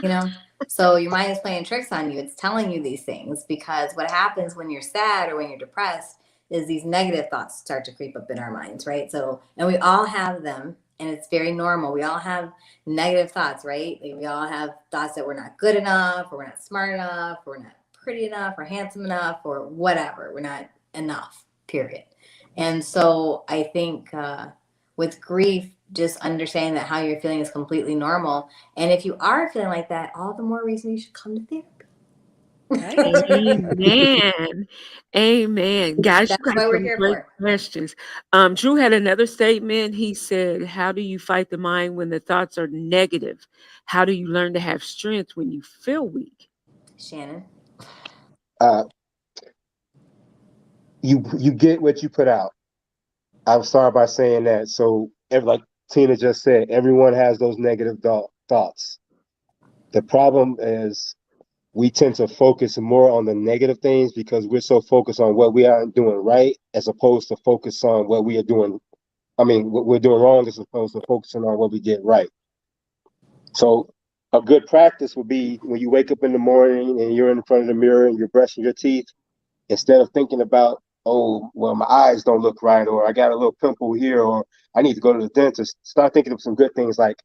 you know. So your mind is playing tricks on you. It's telling you these things because what happens when you're sad or when you're depressed is these negative thoughts start to creep up in our minds, right? So, and we all have them, and it's very normal. We all have negative thoughts, right? Like we all have thoughts that we're not good enough, or we're not smart enough, or we're not pretty enough, or handsome enough, or whatever. We're not enough, period. And so I think with grief, just understanding that how you're feeling is completely normal. And if you are feeling like that, all the more reason you should come to therapy.
Amen. Amen. Guys,
That's
you got
what we're
some
here
great
for.
questions. Drew had another statement. He said, how do you fight the mind when the thoughts are negative? How do you learn to have strength when you feel weak?
Shannon?
You get what you put out. I'll start by saying that. So, like Tina just said, everyone has those negative thoughts. The problem is we tend to focus more on the negative things because we're so focused on what we aren't doing right, as opposed to focus on what we are doing. What we're doing wrong, as opposed to focusing on what we did right. So a good practice would be when you wake up in the morning and you're in front of the mirror and you're brushing your teeth, instead of thinking about, oh, well, my eyes don't look right, or I got a little pimple here, or I need to go to the dentist, start thinking of some good things like,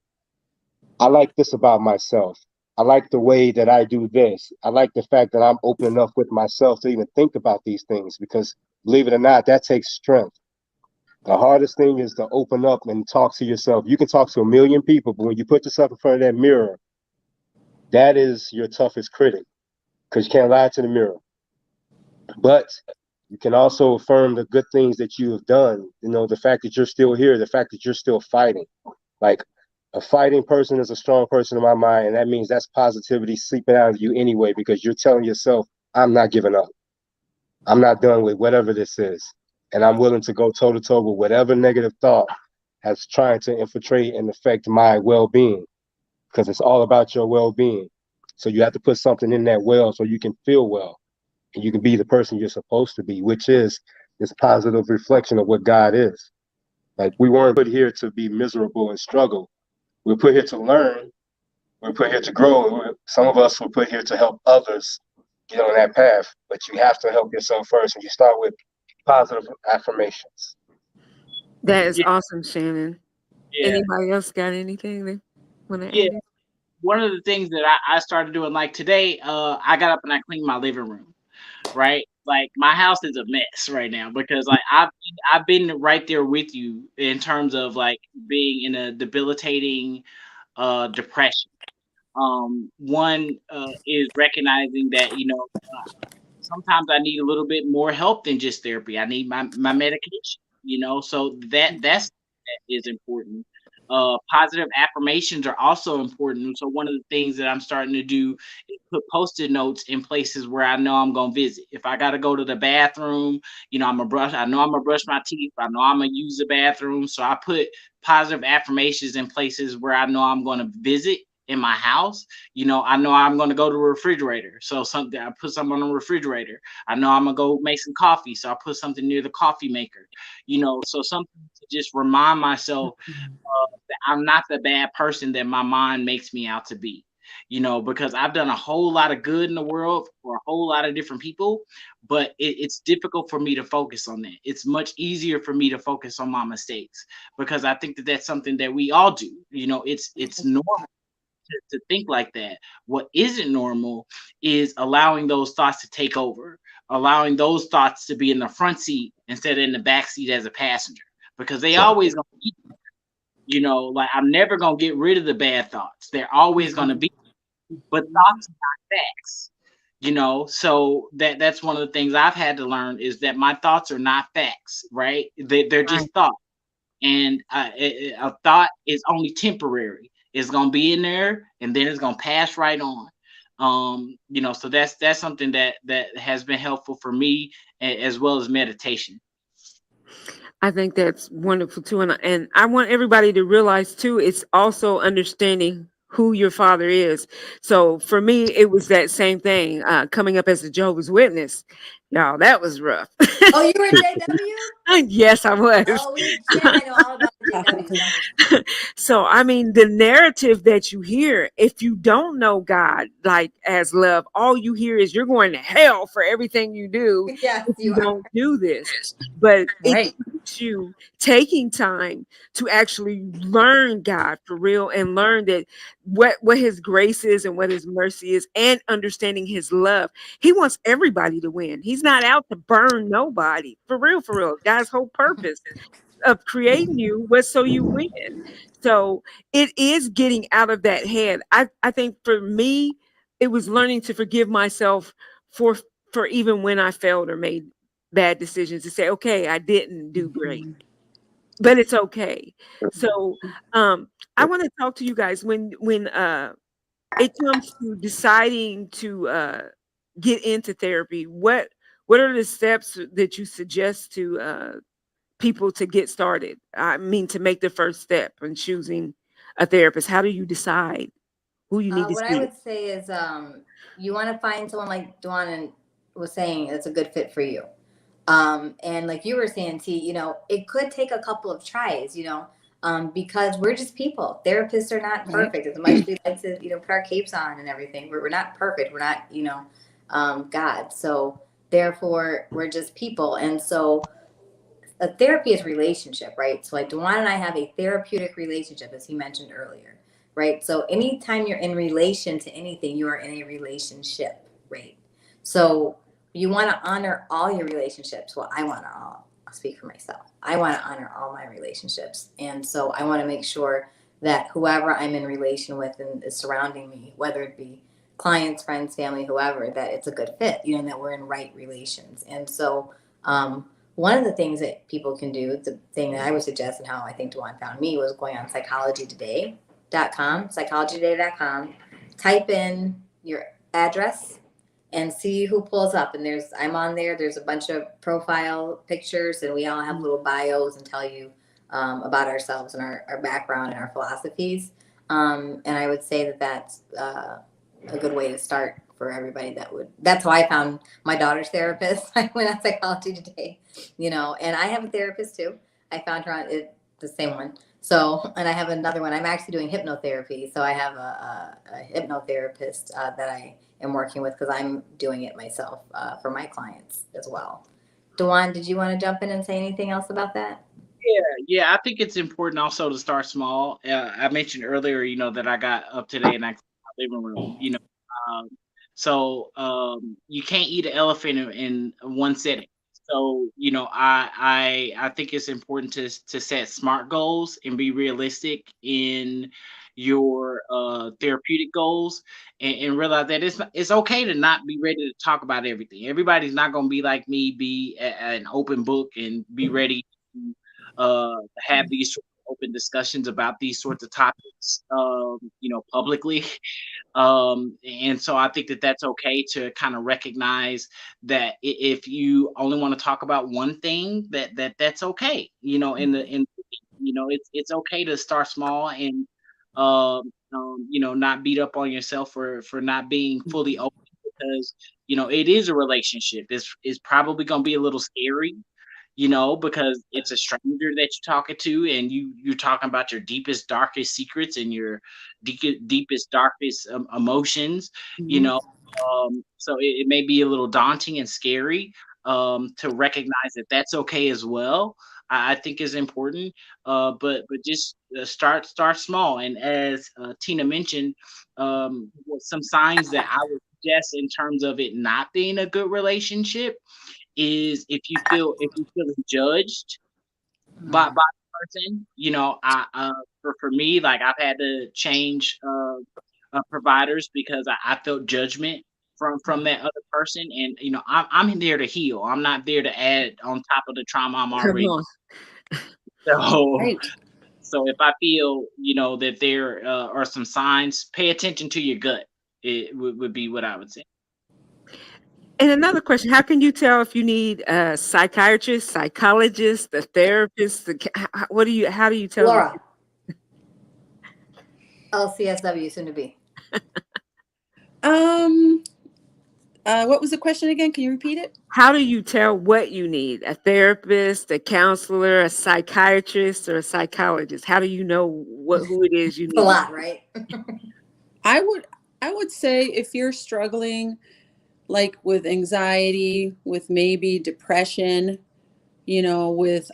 I like this about myself. I like the way that I do this. I like the fact that I'm open enough with myself to even think about these things, because believe it or not, that takes strength. The hardest thing is to open up and talk to yourself. You can talk to a million people, but when you put yourself in front of that mirror, that is your toughest critic, because you can't lie to the mirror. But you can also affirm the good things that you have done. You know, the fact that you're still here, the fact that you're still fighting. Like, a fighting person is a strong person in my mind, and that means that's positivity seeping out of you anyway, because you're telling yourself, I'm not giving up. I'm not done with whatever this is. And I'm willing to go toe-to-toe with whatever negative thought has trying to infiltrate and affect my well-being, because it's all about your well-being. So you have to put something in that well so you can feel well, and you can be the person you're supposed to be, which is this positive reflection of what God is. Like, we weren't put here to be miserable and struggle. We're put here to learn. We're put here to grow. Some of us were put here to help others get on that path, but you have to help yourself first, and you start with positive affirmations.
That is awesome, Shannon.
Yeah.
Anybody else got anything they want to add?
one of the things that I started doing, like today, I got up and I cleaned my living room, right? Like my house is a mess right now because like I've been right there with you in terms of like being in a debilitating depression. One is recognizing that, sometimes I need a little bit more help than just therapy. I need my medication, so that is important. Positive affirmations are also important. So one of the things that I'm starting to do is put post-it notes in places where I know I'm gonna visit. If I gotta go to the bathroom, I know I'm gonna brush my teeth, I know I'm gonna use the bathroom. So I put positive affirmations in places where I know I'm gonna visit in my house. I know I'm going to go to the refrigerator. So I put something on the refrigerator. I know I'm going to go make some coffee. So I put something near the coffee maker, so something to just remind myself that I'm not the bad person that my mind makes me out to be, because I've done a whole lot of good in the world for a whole lot of different people, but it's difficult for me to focus on that. It's much easier for me to focus on my mistakes because I think that that's something that we all do. It's normal to think like that. What isn't normal is allowing those thoughts to take over, allowing those thoughts to be in the front seat instead of in the back seat as a passenger, because they always gonna be, like I'm never gonna get rid of the bad thoughts. They're always gonna be, but thoughts are not facts. So that's one of the things I've had to learn is that my thoughts are not facts, right? They're just thoughts. And a thought is only temporary. It's gonna be in there, and then it's gonna pass right on. So that's something that has been helpful for me, as well as meditation.
I think that's wonderful too. And I want everybody to realize too, it's also understanding who your father is. So for me, it was that same thing, coming up as a Jehovah's Witness. Y'all, that was rough.
Oh, you were in JW?
Yes, I was.
Oh, Jen, I know all about JW.
So, I mean, the narrative that you hear, if you don't know God, like as love, all you hear is you're going to hell for everything you do
Yes,
if you
you are.
don't do this. But
Right.
it takes you taking time to actually learn God for real and learn that what his grace is and what his mercy is, and understanding his love. He wants everybody to win. He's not out to burn nobody. For real, for real. God's whole purpose of creating you was so you win. So it is getting out of that head. I think for me, it was learning to forgive myself for even when I failed or made bad decisions, to say, okay, I didn't do great, but it's okay. So I want to talk to you guys when it comes to deciding to get into therapy. What are the steps that you suggest to people to get started? I mean, to make the first step in choosing a therapist. How do you decide who you need to
What I
see?
would say is you want to find someone like Duan was saying that's a good fit for you. And like you were saying, T, it could take a couple of tries, because we're just people. Therapists are not perfect. As much as we like to, put our capes on and everything, we're not perfect. We're not, God. So therefore, we're just people. And so a therapy is relationship, right? So like Duan and I have a therapeutic relationship, as he mentioned earlier, right? So anytime you're in relation to anything, you are in a relationship, right? So you want to honor all your relationships. Well, I'll speak for myself. I want to honor all my relationships. And so I want to make sure that whoever I'm in relation with and is surrounding me, whether it be clients, friends, family, whoever, that it's a good fit, and that we're in right relations. And so one of the things that people can do, the thing that I would suggest and how I think Duan found me, was going on psychologytoday.com, type in your address and see who pulls up. And I'm on there. There's a bunch of profile pictures, and we all have little bios and tell you about ourselves and our background and our philosophies. And I would say that that's a good way to start for everybody. That's how I found my daughter's therapist. I went on Psychology Today, and I have a therapist too. I found her on the same one. So, and I have another one. I'm actually doing hypnotherapy. So I have a hypnotherapist that I am working with because I'm doing it myself for my clients as well. Duan, did you want to jump in and say anything else about that?
Yeah. I think it's important also to start small. I mentioned earlier, that I got up today and I living room, so you can't eat an elephant in one setting. So I think it's important to set SMART goals and be realistic in your therapeutic goals, and realize that it's okay to not be ready to talk about everything. Everybody's not going to be like me, be an open book and be ready to have these open discussions about these sorts of topics, publicly. And so I think that that's okay to kind of recognize that if you only want to talk about one thing, that's okay. It's okay to start small and not beat up on yourself for not being fully open, because it is a relationship. It's probably going to be a little scary, because it's a stranger that you're talking to, and you're talking about your deepest, darkest secrets and your deepest, darkest emotions, so it may be a little daunting and scary, to recognize that that's okay as well. I think is important, but just start small. And as Tina mentioned, some signs that I would suggest in terms of it not being a good relationship is if you feel judged by the person. For me, like, I've had to change providers because I felt judgment from that other person, and I'm there to heal. I'm not there to add on top of the trauma I'm already. So,
Right.
so if I feel that there are some signs, pay attention to your gut. It would be what I would say.
And another question, how can you tell if you need a psychiatrist, psychologist, a therapist? How do you tell?
Laura. LCSW, soon to be.
What was the question again? Can you repeat it?
How do you tell what you need? A therapist, a counselor, a psychiatrist, or a psychologist? How do you know who it is you need?
A lot, right?
I would say if you're struggling like with anxiety, with maybe depression, with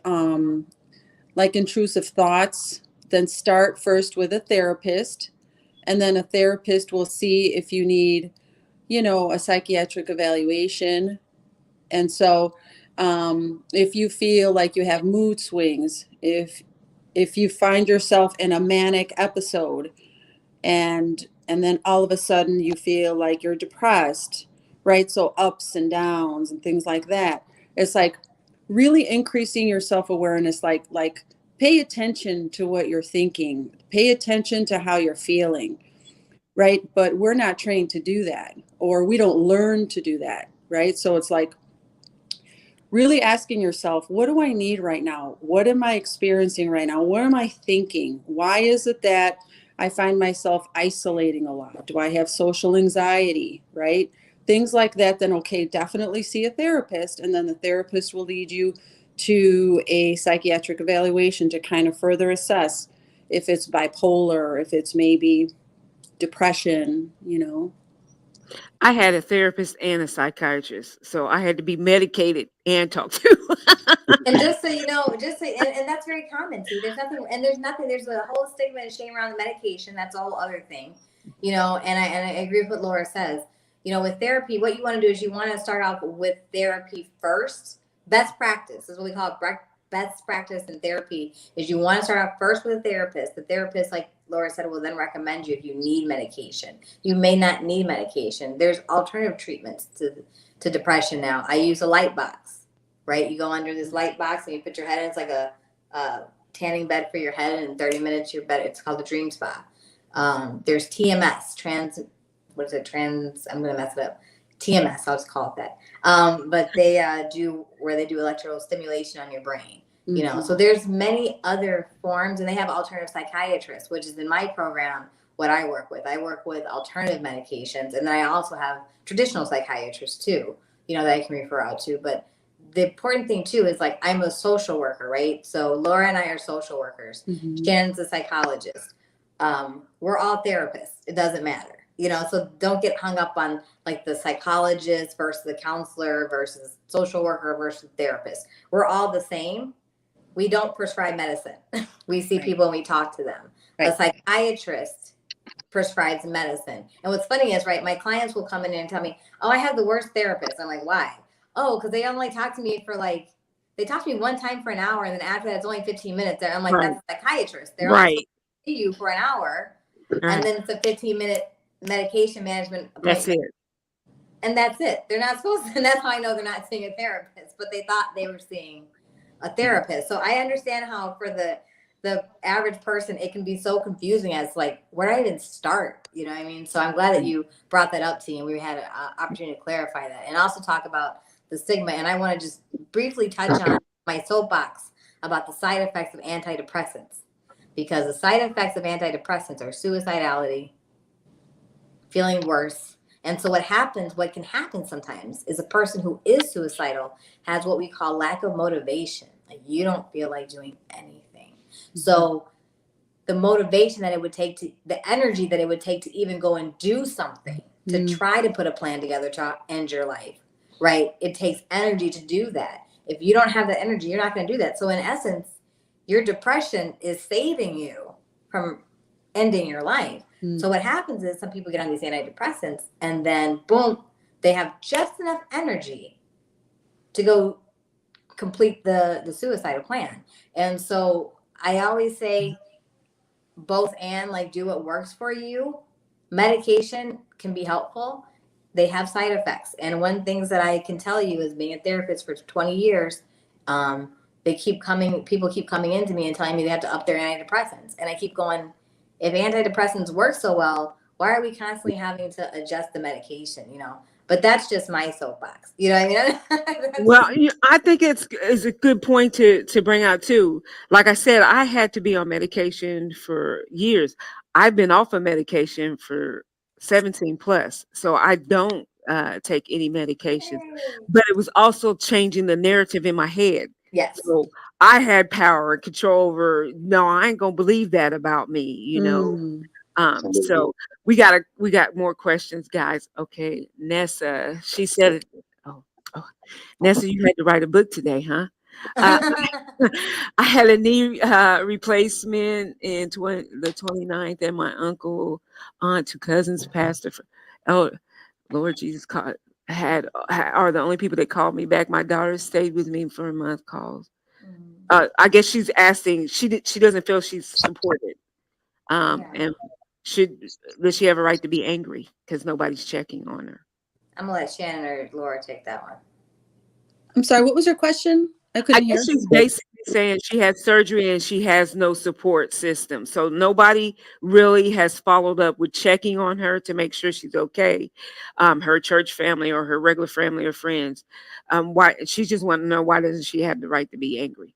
like intrusive thoughts, then start first with a therapist, and then a therapist will see if you need, a psychiatric evaluation. And so if you feel like you have mood swings, if you find yourself in a manic episode, and then all of a sudden you feel like you're depressed, right? So ups and downs and things like that. It's like really increasing your self-awareness, like pay attention to what you're thinking, pay attention to how you're feeling, right? But we're not trained to do that, or we don't learn to do that, right? So it's like really asking yourself, what do I need right now? What am I experiencing right now? What am I thinking? Why is it that I find myself isolating a lot? Do I have social anxiety, right? Things like that. Then, okay, definitely see a therapist. And then the therapist will lead you to a psychiatric evaluation to kind of further assess if it's bipolar, if it's maybe depression,
I had a therapist and a psychiatrist, so I had to be medicated and talked to.
And just so you know, and that's very common too. There's a whole stigma and shame around the medication. That's a whole other thing, and I agree with what Laura says. With therapy, what you want to do is you want to start off with therapy first. Best practice is what we call it. Best practice in therapy is you want to start out first with a therapist. The therapist, like Laura said, will then recommend you if you need medication. You may not need medication. There's alternative treatments to depression now. I use a light box, right? You go under this light box and you put your head in. It's like a tanning bed for your head, and in 30 minutes you're better. It's called the Dream Spa. There's TMS, I'm going to mess it up. TMS, I'll just call it that. But they do electrical stimulation on your brain. So there's many other forms, and they have alternative psychiatrists, which is in my program what I work with. I work with alternative medications, and then I also have traditional psychiatrists too, that I can refer out to. But the important thing too is, like, I'm a social worker, right? So Laura and I are social workers. Shannon's a psychologist. We're all therapists. It doesn't matter. So don't get hung up on like the psychologist versus the counselor versus social worker versus therapist. We're all the same. We don't prescribe medicine. We see people and we talk to them. Right. A psychiatrist prescribes medicine. And what's funny is, right, my clients will come in and tell me, oh, I have the worst therapist. I'm like, why? Oh, because they only talk to me for like, they talk to me one time for an hour, and then after that, it's only 15 minutes. I'm like,
Right.
that's a psychiatrist. They're only
Right.
supposed to see you for an hour, and
Right.
then it's a 15-minute medication management
That's
appointment.
it.
And that's it. They're not supposed to, and that's how I know they're not seeing a therapist, but they thought they were seeing a therapist. So I understand how for the average person, it can be so confusing as like, where do I even start? You know what I mean? So I'm glad that you brought that up to me, and we had an opportunity to clarify that and also talk about the stigma. And I want to just briefly touch on my soapbox about the side effects of antidepressants, because the side effects of antidepressants are suicidality, feeling worse. And so what can happen sometimes is a person who is suicidal has what we call lack of motivation. Like, you don't feel like doing anything. So the motivation that it would take the energy that it would take to even go and do something, to try to put a plan together to end your life, right? It takes energy to do that. If you don't have the energy, you're not going to do that. So in essence, your depression is saving you from ending your life. So what happens is some people get on these antidepressants, and then boom, they have just enough energy to go complete the suicidal plan. And so I always say both, and like, do what works for you. Medication can be helpful. They have side effects. And one things that I can tell you is, being a therapist for 20 years, people keep coming into me and telling me they have to up their antidepressants. And I keep going, if antidepressants work so well, why are we constantly having to adjust the medication, you know? But that's just my soapbox. You know what I mean?
Well, I think it's a good point to bring out too. Like I said, I had to be on medication for years. I've been off of medication for 17 plus, so I don't take any medications. But it was also changing the narrative in my head.
Yes.
So I had power and control over, no, I ain't gonna believe that about me, you know. So we got more questions, guys. Okay, Nessa, she said it. Oh, Nessa, you had to write a book today, huh? I had a knee replacement in the 29th, and my uncle, aunt, two cousins passed. Oh, Lord Jesus, are the only people that called me back. My daughter stayed with me for a month. Calls. I guess she's asking. She doesn't feel she's supported. And does she have a right to be angry because nobody's checking on her?
I'm gonna let Shannon or Laura take that one.
I'm sorry, what was your question? I couldn't hear.
Guess she's basically saying she had surgery and she has no support system. So nobody really has followed up with checking on her to make sure she's okay. Her church family or her regular family or friends. Why she just want to know, why doesn't she have the right to be angry?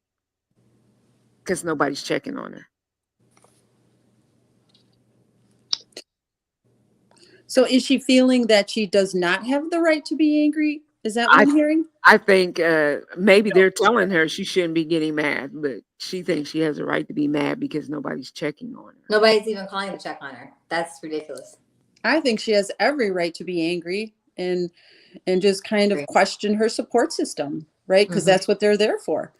Because nobody's checking on her.
So is she feeling that she does not have the right to be angry? Is that what I'm hearing?
I think maybe they're telling her she shouldn't be getting mad, but she thinks she has a right to be mad because nobody's checking on her.
Nobody's even calling to check on her. That's ridiculous.
I think she has every right to be angry and just kind of question her support system, right? Because that's what they're there for,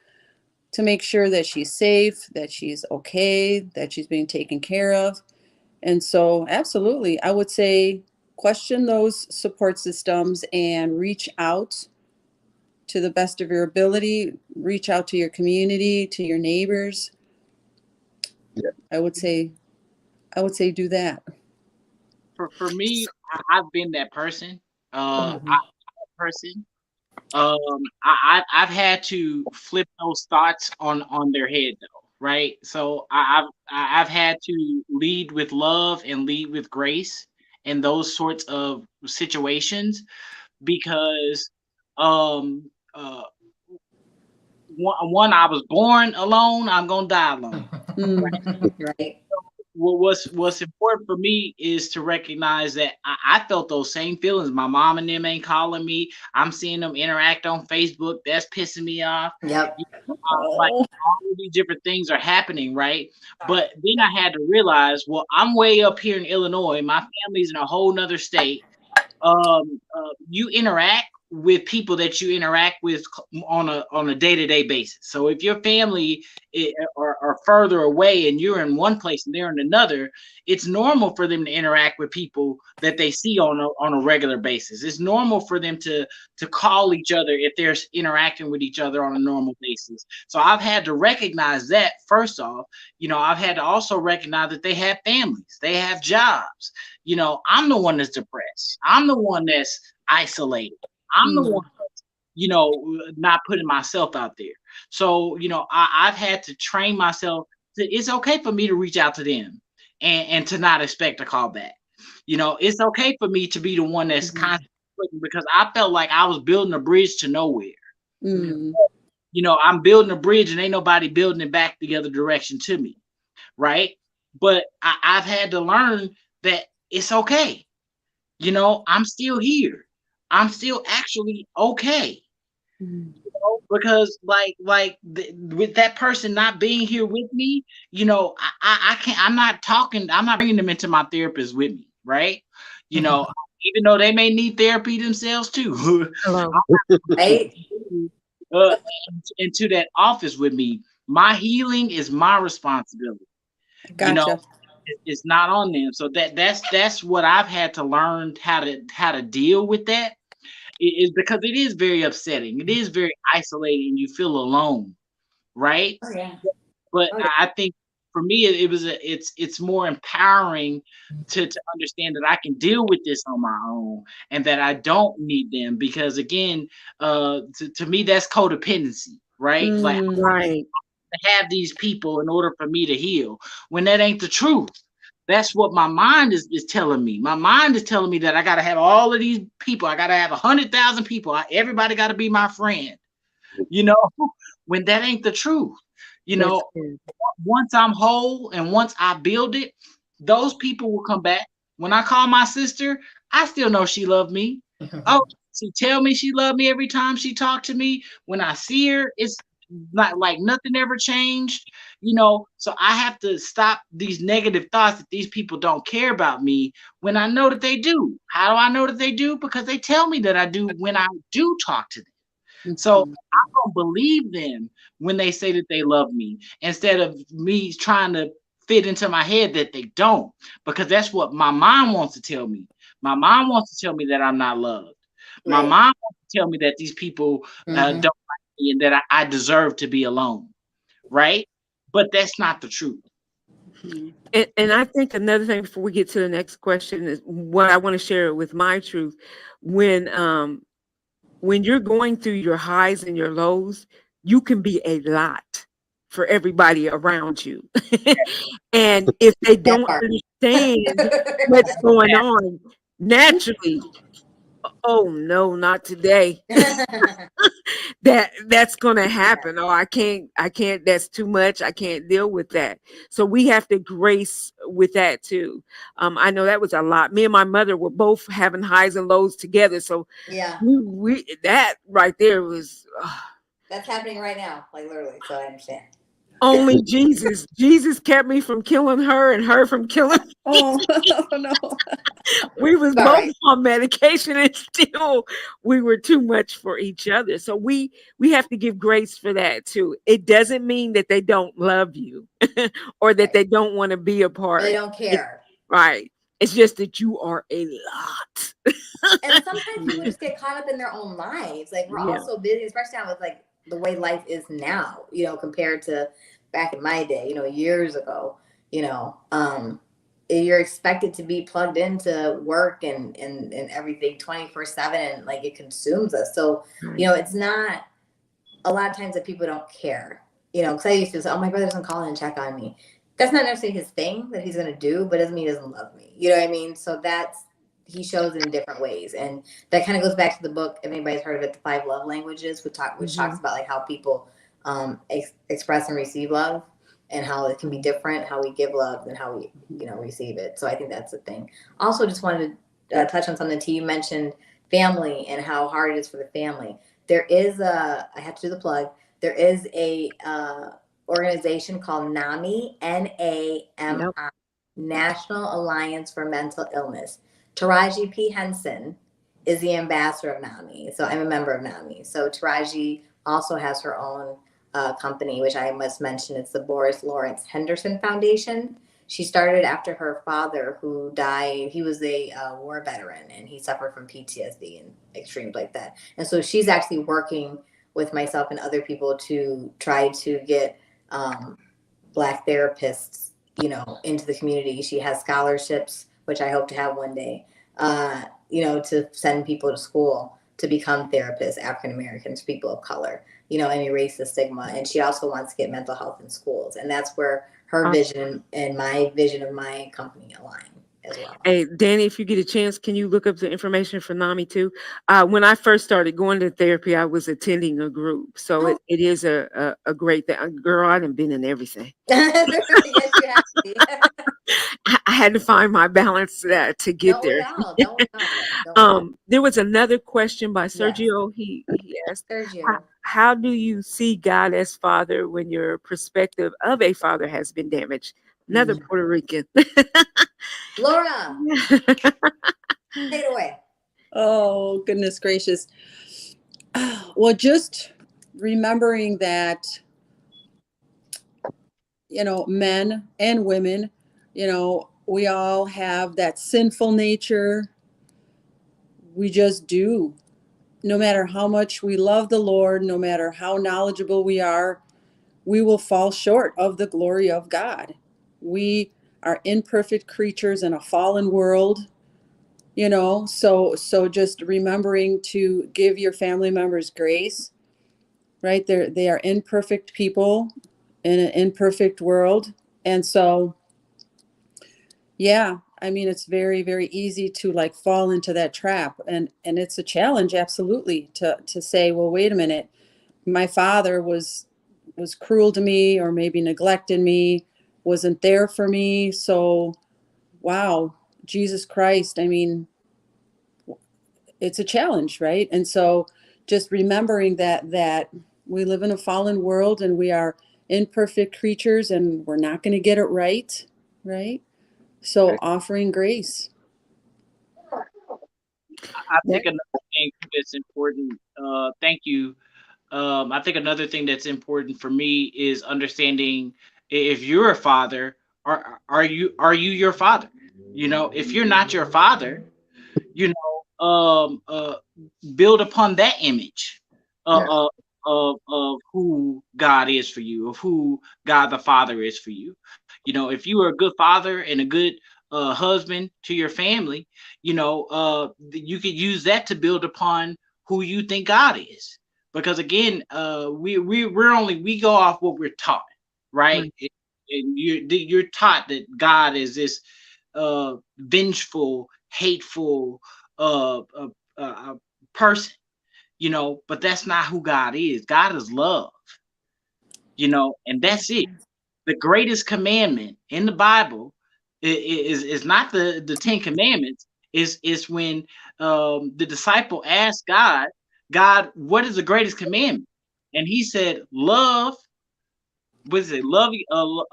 to make sure that she's safe, that she's okay, that she's being taken care of. And so absolutely, I would say question those support systems and reach out to the best of your ability. Reach out to your community, to your neighbors. Yeah. I would say do that.
For me, I've been that person. I've had to flip those thoughts on their head though. Right. So I've had to lead with love and lead with grace in those sorts of situations, because one, I was born alone, I'm gonna die alone.
Right.
What's important for me is to recognize that I felt those same feelings. My mom and them ain't calling me. I'm seeing them interact on Facebook. That's pissing me off.
Yep.
Like all of these different things are happening, right? But then I had to realize, well, I'm way up here in Illinois. My family's in a whole nother state. You interact with people that you interact with on a day-to-day basis. So if your family are further away and you're in one place and they're in another, it's normal for them to interact with people that they see on a regular basis. It's normal for them to call each other if they're interacting with each other on a normal basis. So I've had to recognize that first off. I've had to also recognize that they have families, they have jobs. I'm the one that's depressed. I'm the one that's isolated. I'm the one that's, not putting myself out there. So, I've had to train myself it's okay for me to reach out to them and to not expect a call back. It's okay for me to be the one that's constantly looking, because I felt like I was building a bridge to nowhere. I'm building a bridge and ain't nobody building it back the other direction to me. Right. But I've had to learn that it's okay. I'm still here. I'm still actually okay. Because with that person not being here with me, I can't, I'm not bringing them into my therapist with me. Right. Even though they may need therapy themselves too.
Right.
Into that office with me. My healing is my responsibility.
Gotcha.
It's not on them. So that's what I've had to learn how to deal with that. Is because it is very upsetting. It is very isolating. You feel alone, right?
Oh, yeah.
But I think for me, it's more empowering to understand that I can deal with this on my own and that I don't need them, because again, to me, that's codependency, right? Like,
Right.
to have these people in order for me to heal, when that ain't the truth. That's what my mind is telling me. My mind is telling me that I got to have all of these people. I got to have 100,000 people. Everybody got to be my friend, when that ain't the truth. Once I'm whole and once I build it, those people will come back. When I call my sister, I still know she loved me. Oh, she tell me she loved me every time she talked to me. When I see her, it's not like nothing ever changed. So I have to stop these negative thoughts that these people don't care about me when I know that they do. How do I know that they do? Because they tell me that I do when I do talk to them. So I don't believe them when they say that they love me, instead of me trying to fit into my head that they don't, because that's what my mind wants to tell me. My mind wants to tell me that I'm not loved. My mind wants to tell me that these people don't like me and that I deserve to be alone. Right? But that's not the truth.
And I think another thing before we get to the next question is what I want to share with my truth. When you're going through your highs and your lows, you can be a lot for everybody around you. And if they don't understand what's going on, naturally, oh no, not today. That's gonna happen. Oh, I can't, that's too much. I can't deal with that. So we have to grace with that too. I know that was a lot. Me and my mother were both having highs and lows together. So
yeah,
we that right there was
that's happening right now, like literally. So I understand.
only Jesus kept me from killing her and her from killing me.
Oh no.
We was both on medication and still we were too much for each other. So we have to give grace for that too. It doesn't mean that they don't love you or that they don't want to be a part.
They don't care.
Right. It's just that you are a lot.
And sometimes people just get caught up in their own lives. Like we're all so busy, especially now with like the way life is now, compared to back in my day, years ago, you're expected to be plugged into work and everything 24/7, and like it consumes us. So, it's not a lot of times that people don't care, because I used to say, oh, my brother doesn't call in and check on me. That's not necessarily his thing that he's going to do, but doesn't mean he doesn't love me. You know what I mean? So he shows it in different ways. And that kind of goes back to the book, if anybody's heard of it, The 5 Love Languages, which talks about like how people express and receive love, and how it can be different, how we give love and how we, receive it. So I think that's the thing. Also, just wanted to touch on something too. You mentioned family and how hard it is for the family. There is I have to do the plug. There is a organization called NAMI, National Alliance for Mental Illness. Taraji P. Henson is the ambassador of NAMI. So I'm a member of NAMI. So Taraji also has her own company, which I must mention. It's the Boris Lawrence Henderson Foundation. She started after her father, who died. He was a war veteran, and he suffered from PTSD and extremes like that. And so she's actually working with myself and other people to try to get Black therapists, into the community. She has scholarships, which I hope to have one day, to send people to school to become therapists, African Americans, people of color, and erase the stigma. And she also wants to get mental health in schools. And that's where her vision and my vision of my company align as well.
Hey, Danny, if you get a chance, can you look up the information for NAMI too? When I first started going to therapy, I was attending a group. So it is a great thing. Girl, I done been in everything.
Yes, you have to be.
I had to find my balance to get there. There was another question by Sergio. He asked,
Sergio,
how do you see God as Father when your perspective of a father has been damaged? Another Puerto Rican.
Laura, take it away.
Oh, goodness gracious. Well, just remembering that, men and women, we all have that sinful nature. We just do. No matter how much we love the Lord, no matter how knowledgeable we are, we will fall short of the glory of God. We are imperfect creatures in a fallen world, so just remembering to give your family members grace, right? They are imperfect people in an imperfect world. And so, yeah, I mean, it's very, very easy to fall into that trap. And it's a challenge, absolutely, to say, well, wait a minute, my father was cruel to me, or maybe neglected me, wasn't there for me. So, wow, Jesus Christ, I mean, it's a challenge, right? And so just remembering that we live in a fallen world and we are imperfect creatures and we're not going to get it right, right? So offering grace.
I think another thing that's important, thank you. I think another thing that's important for me is understanding if you're a father, are you your father? If you're not your father, build upon that image of who God is for you, of who God the Father is for you. If you are a good father and a good husband to your family, you could use that to build upon who you think God is. Because again, we go off what we're taught, right? And you're taught that God is this vengeful, hateful person, but that's not who God is. God is love, and that's it. The greatest commandment in the Bible is not the 10 Commandments. Is when the disciple asked God, what is the greatest commandment? And he said, love. What is it? Love yourself,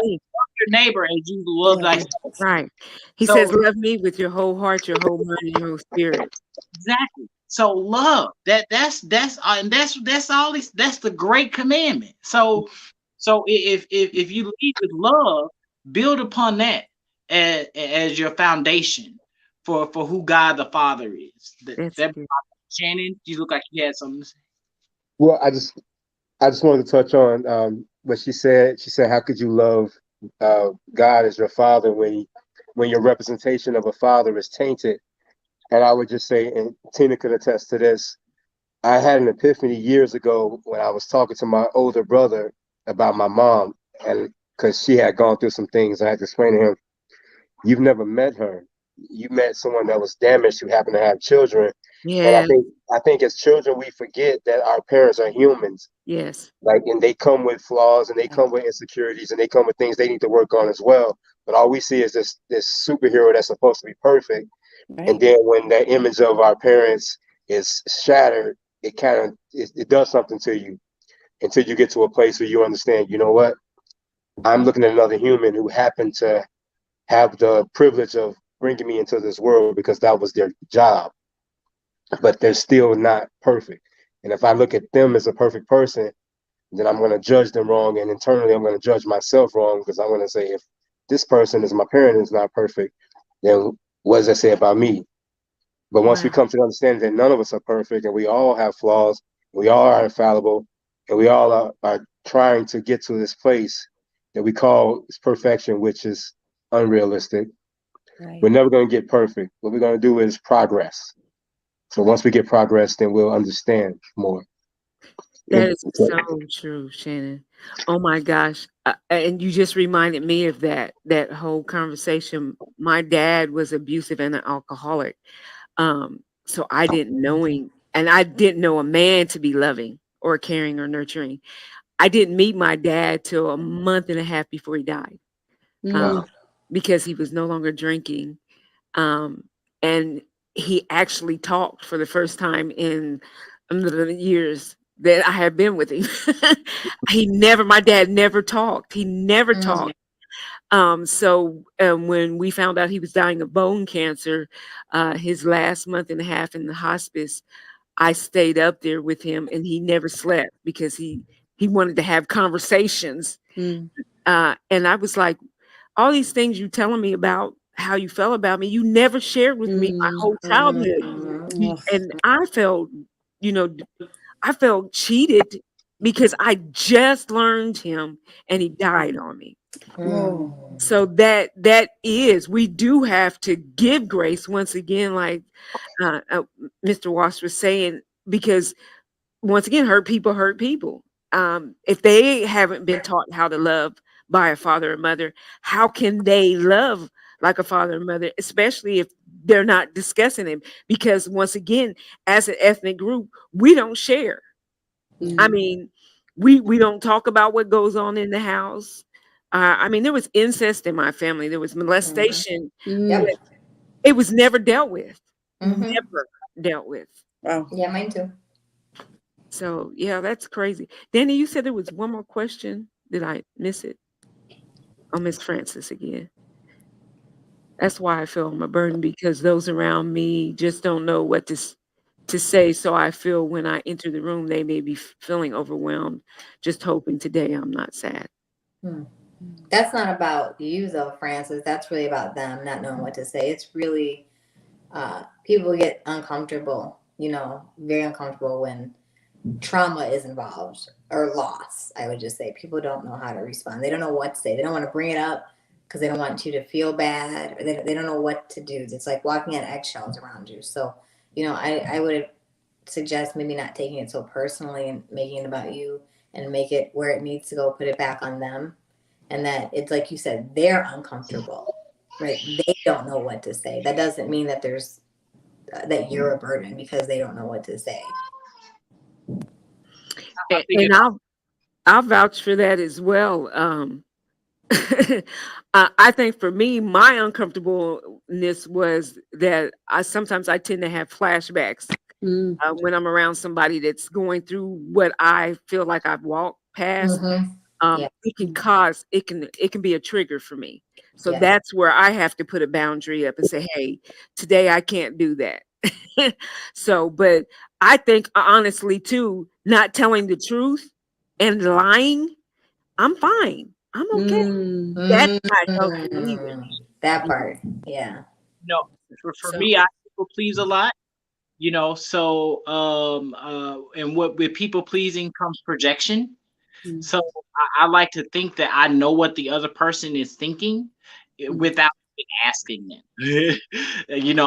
love your neighbor as you love thyself.
Right. He says, love me with your whole heart, your whole mind, your whole spirit.
Exactly. So love, that's the great commandment. So if you lead with love, build upon that as your foundation for who God the Father is. Shannon, you look like you had something to say.
Well, I just wanted to touch on what she said. She said, how could you love God as your father when your representation of a father is tainted? And I would just say, and Tina could attest to this, I had an epiphany years ago when I was talking to my older brother about my mom, and because she had gone through some things, I had to explain to him, you've never met her. You met someone that was damaged who happened to have children.
Yeah.
And I think as children, we forget that our parents are humans.
Yes.
And they come with flaws and they come with insecurities and they come with things they need to work on as well. But all we see is this superhero that's supposed to be perfect. Right. And then when that image of our parents is shattered, it does something to you until you get to a place where you understand, you know what? I'm looking at another human who happened to have the privilege of bringing me into this world because that was their job, but they're still not perfect. And if I look at them as a perfect person, then I'm going to judge them wrong. And internally, I'm going to judge myself wrong because I'm going to say, if this person is my parent is not perfect, then what does that say about me? But once we
Wow.
come to understand that none of us are perfect and we all have flaws, we all are infallible, and we all are trying to get to this place that we call perfection, which is unrealistic.
Right.
We're never going to get perfect. What we're going to do is progress. So once we get progress, then we'll understand more.
That is so true, Shannon. Oh my gosh. And you just reminded me of that whole conversation. My dad was abusive and an alcoholic. So I didn't know him, and I didn't know a man to be loving or caring or nurturing. I didn't meet my dad till a month and a half before he died,
Mm.
because he was no longer drinking. And he actually talked for the first time in the years that I had been with him. My dad never talked. He never talked. So when we found out he was dying of bone cancer, his last month and a half in the hospice, I stayed up there with him, and he never slept because he wanted to have conversations.
Mm.
And I was like, all these things you telling me about how you felt about me, you never shared with me my whole childhood.
Ugh.
And I felt, I felt cheated because I just learned him and he died on me.
Oh.
So we do have to give grace once again, like Mr. Walsh was saying, because once again, hurt people hurt people. If they haven't been taught how to love by a father or mother, how can they love like a father and mother, especially if they're not discussing it? Because once again, as an ethnic group, we don't share. I
Mm.
mean, we don't talk about what goes on in the house. I mean, there was incest in my family. There was molestation,
Mm.
but it was never dealt with.
Mhm.
Never dealt with.
Wow.
Yeah, mine too.
So yeah, that's crazy. Danny, you said there was one more question. Did I miss it? Oh, Miss Francis again. That's why I feel I'm a burden, because those around me just don't know what to say. So I feel when I enter the room, they may be feeling overwhelmed. Just hoping today I'm not sad.
That's not about you though, Francis. That's really about them not knowing what to say. It's really people get uncomfortable, very uncomfortable when trauma is involved or loss. I would just say people don't know how to respond. They don't know what to say. They don't want to bring it up because they don't want you to feel bad, or they don't know what to do. It's like walking on eggshells around you. So, I would suggest maybe not taking it so personally and making it about you, and make it where it needs to go, put it back on them. And that it's like you said, they're uncomfortable, right? They don't know what to say. That doesn't mean that that you're a burden because they don't know what to say.
And I'll vouch for that as well. I think for me, my uncomfortableness was that sometimes I tend to have flashbacks
Mm.
when I'm around somebody that's going through what I feel like I've walked past.
Yeah.
It can be a trigger for me. So
Yes.
that's where I have to put a boundary up and say, hey, today I can't do that. So, but I think honestly too, not telling the truth and lying, I'm fine. I'm okay. That's not healthy either.
That part. Yeah.
For
So
me, I people please a lot. So and what with people pleasing comes projection.
Mm.
So I like to think that I know what the other person is thinking without even asking them.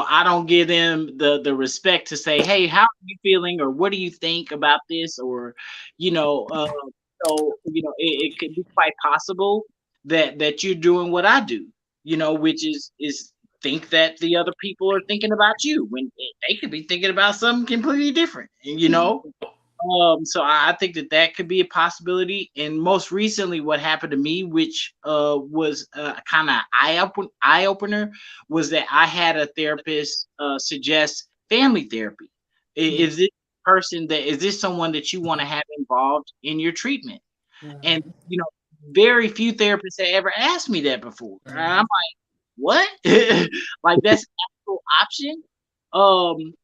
I don't give them the respect to say, "Hey, how are you feeling?" or "What do you think about this?" or you know, uh, it could be quite possible that you're doing what I do, which is think that the other people are thinking about you when they could be thinking about something completely different, so I think that could be a possibility. And most recently, what happened to me, which was kind of eye opener, was that I had a therapist suggest family therapy. Is this is this someone that you want to have involved in your treatment? And very few therapists had ever asked me that before. I'm like, what? Like that's an actual option.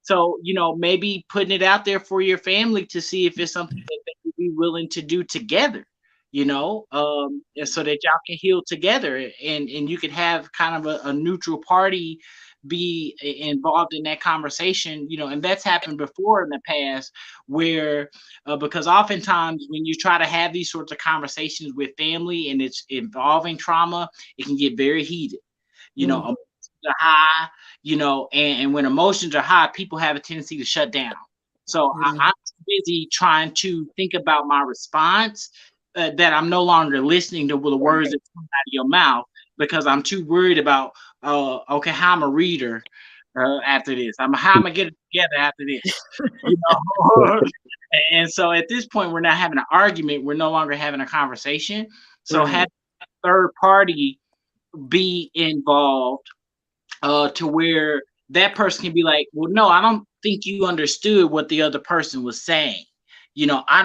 So maybe putting it out there for your family to see if it's something that they would be willing to do together, and so that y'all can heal together, and you could have kind of a neutral party be involved in that conversation, and that's happened before in the past where because oftentimes when you try to have these sorts of conversations with family and it's involving trauma, it can get very heated. Emotions are high, and when emotions are high, people have a tendency to shut down. So I'm busy trying to think about my response, that I'm no longer listening to the words that come out of your mouth because I'm too worried about, okay, how I'm a reader after this. How I'm gonna get it together after this, And so at this point, we're not having an argument. We're no longer having a conversation. So having a third party be involved, to where that person can be like, well, no, I don't think you understood what the other person was saying. I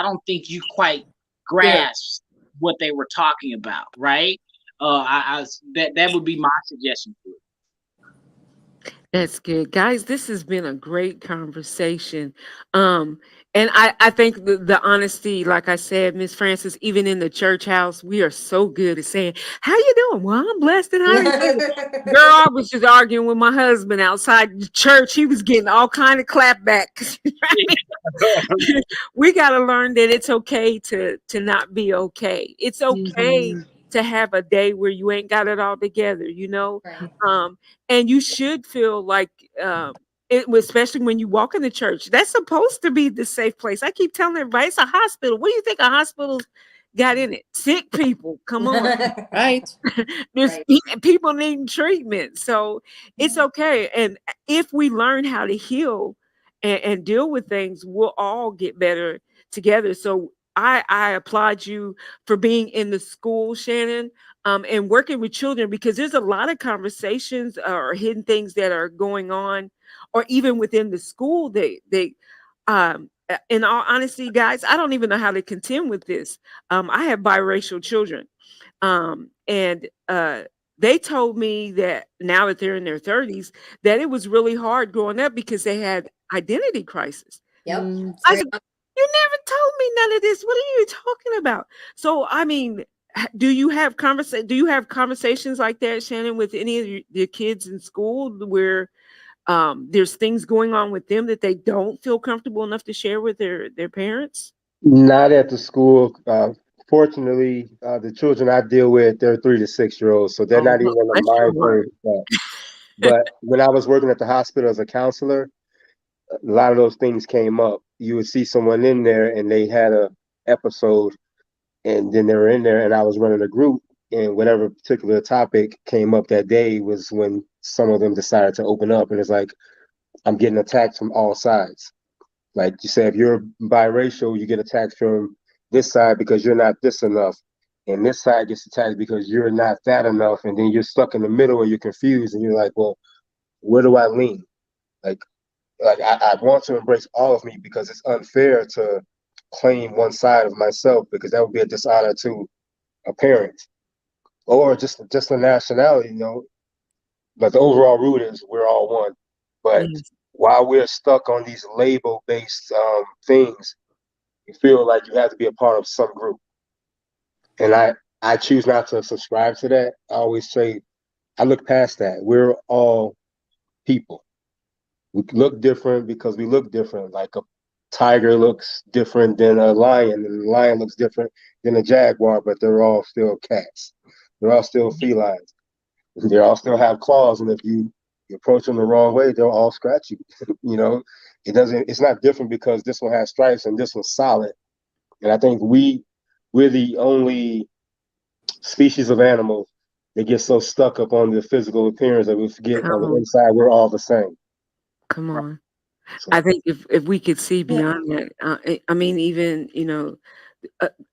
don't think you quite grasped what they were talking about, right? That would be my suggestion for it.
That's good. Guys, this has been a great conversation. And I think the honesty, like I said, Miss Francis, even in the church house, we are so good at saying, how you doing? Well, I'm blessed and how you doing? Girl, I was just arguing with my husband outside the church. He was getting all kind of clapbacks. We got to learn that it's okay to not be okay. It's okay to have a day where you ain't got it all together,
Right.
and you should feel like, especially when you walk in the church, that's supposed to be the safe place. I keep telling everybody, it's a hospital. What do you think a hospital's got in it? Sick people. Come on.
Right.
There's
Right.
people needing treatment. So it's okay. And if we learn how to heal and deal with things, we'll all get better together. So I applaud you for being in the school, Shannon, and working with children, because there's a lot of conversations or hidden things that are going on, or even within the school. In all honesty, guys, I don't even know how to contend with this. I have biracial children, and they told me that now that they're in their 30s, that it was really hard growing up because they had identity crisis.
Yep.
I said, you never told me none of this. What are you talking about? So, I mean, do you have conversations like that, Shannon, with any of your kids in school where there's things going on with them that they don't feel comfortable enough to share with their parents?
Not at the school. Fortunately, the children I deal with, they're 3 to 6 year olds, so they're
Oh,
not even in the
bless your
mind
heart.
frame. But when I was working at the hospital as a counselor, a lot of those things came up. You would see someone in there and they had a episode, and then they were in there, and I was running a group, and whatever particular topic came up that day was when some of them decided to open up, and it's like I'm getting attacked from all sides. Like you said, if you're biracial, you get attacked from this side because you're not this enough, and this side gets attacked because you're not that enough, and then you're stuck in the middle and you're confused, and you're like, well, where do I lean? Like, I want to embrace all of me because it's unfair to claim one side of myself, because that would be a dishonor to a parent or just a nationality. But the overall root is we're all one. But
Yes.
while we're stuck on these label-based things, you feel like you have to be a part of some group. And I choose not to subscribe to that. I always say, I look past that. We're all people. We look different because we look different. Like a tiger looks different than a lion, and a lion looks different than a jaguar, but they're all still cats. They're all still felines. They all still have claws, and if you approach them the wrong way, they'll all scratch you. It's not different because this one has stripes and this one's solid. And I think we're the only species of animal that get so stuck up on the physical appearance that we forget on the
Come on.
inside we're all the same.
Come on. I
So
think if we could see beyond that, I mean, even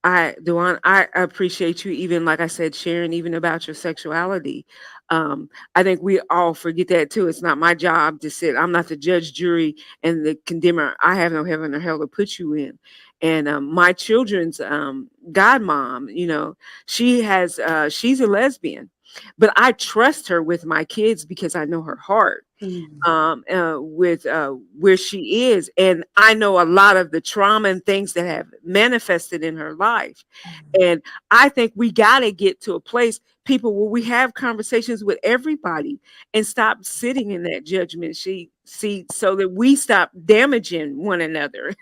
I appreciate you, even like I said, sharing even about your sexuality. I think we all forget that too. It's not my job to sit. I'm not the judge, jury, and the condemner. I have no heaven or hell to put you in. And my children's godmom, she's a lesbian. But I trust her with my kids because I know her heart, with where she is. And I know a lot of the trauma and things that have manifested in her life. And I think we got to get to a place, people, where we have conversations with everybody and stop sitting in that judgment seat so that we stop damaging one another.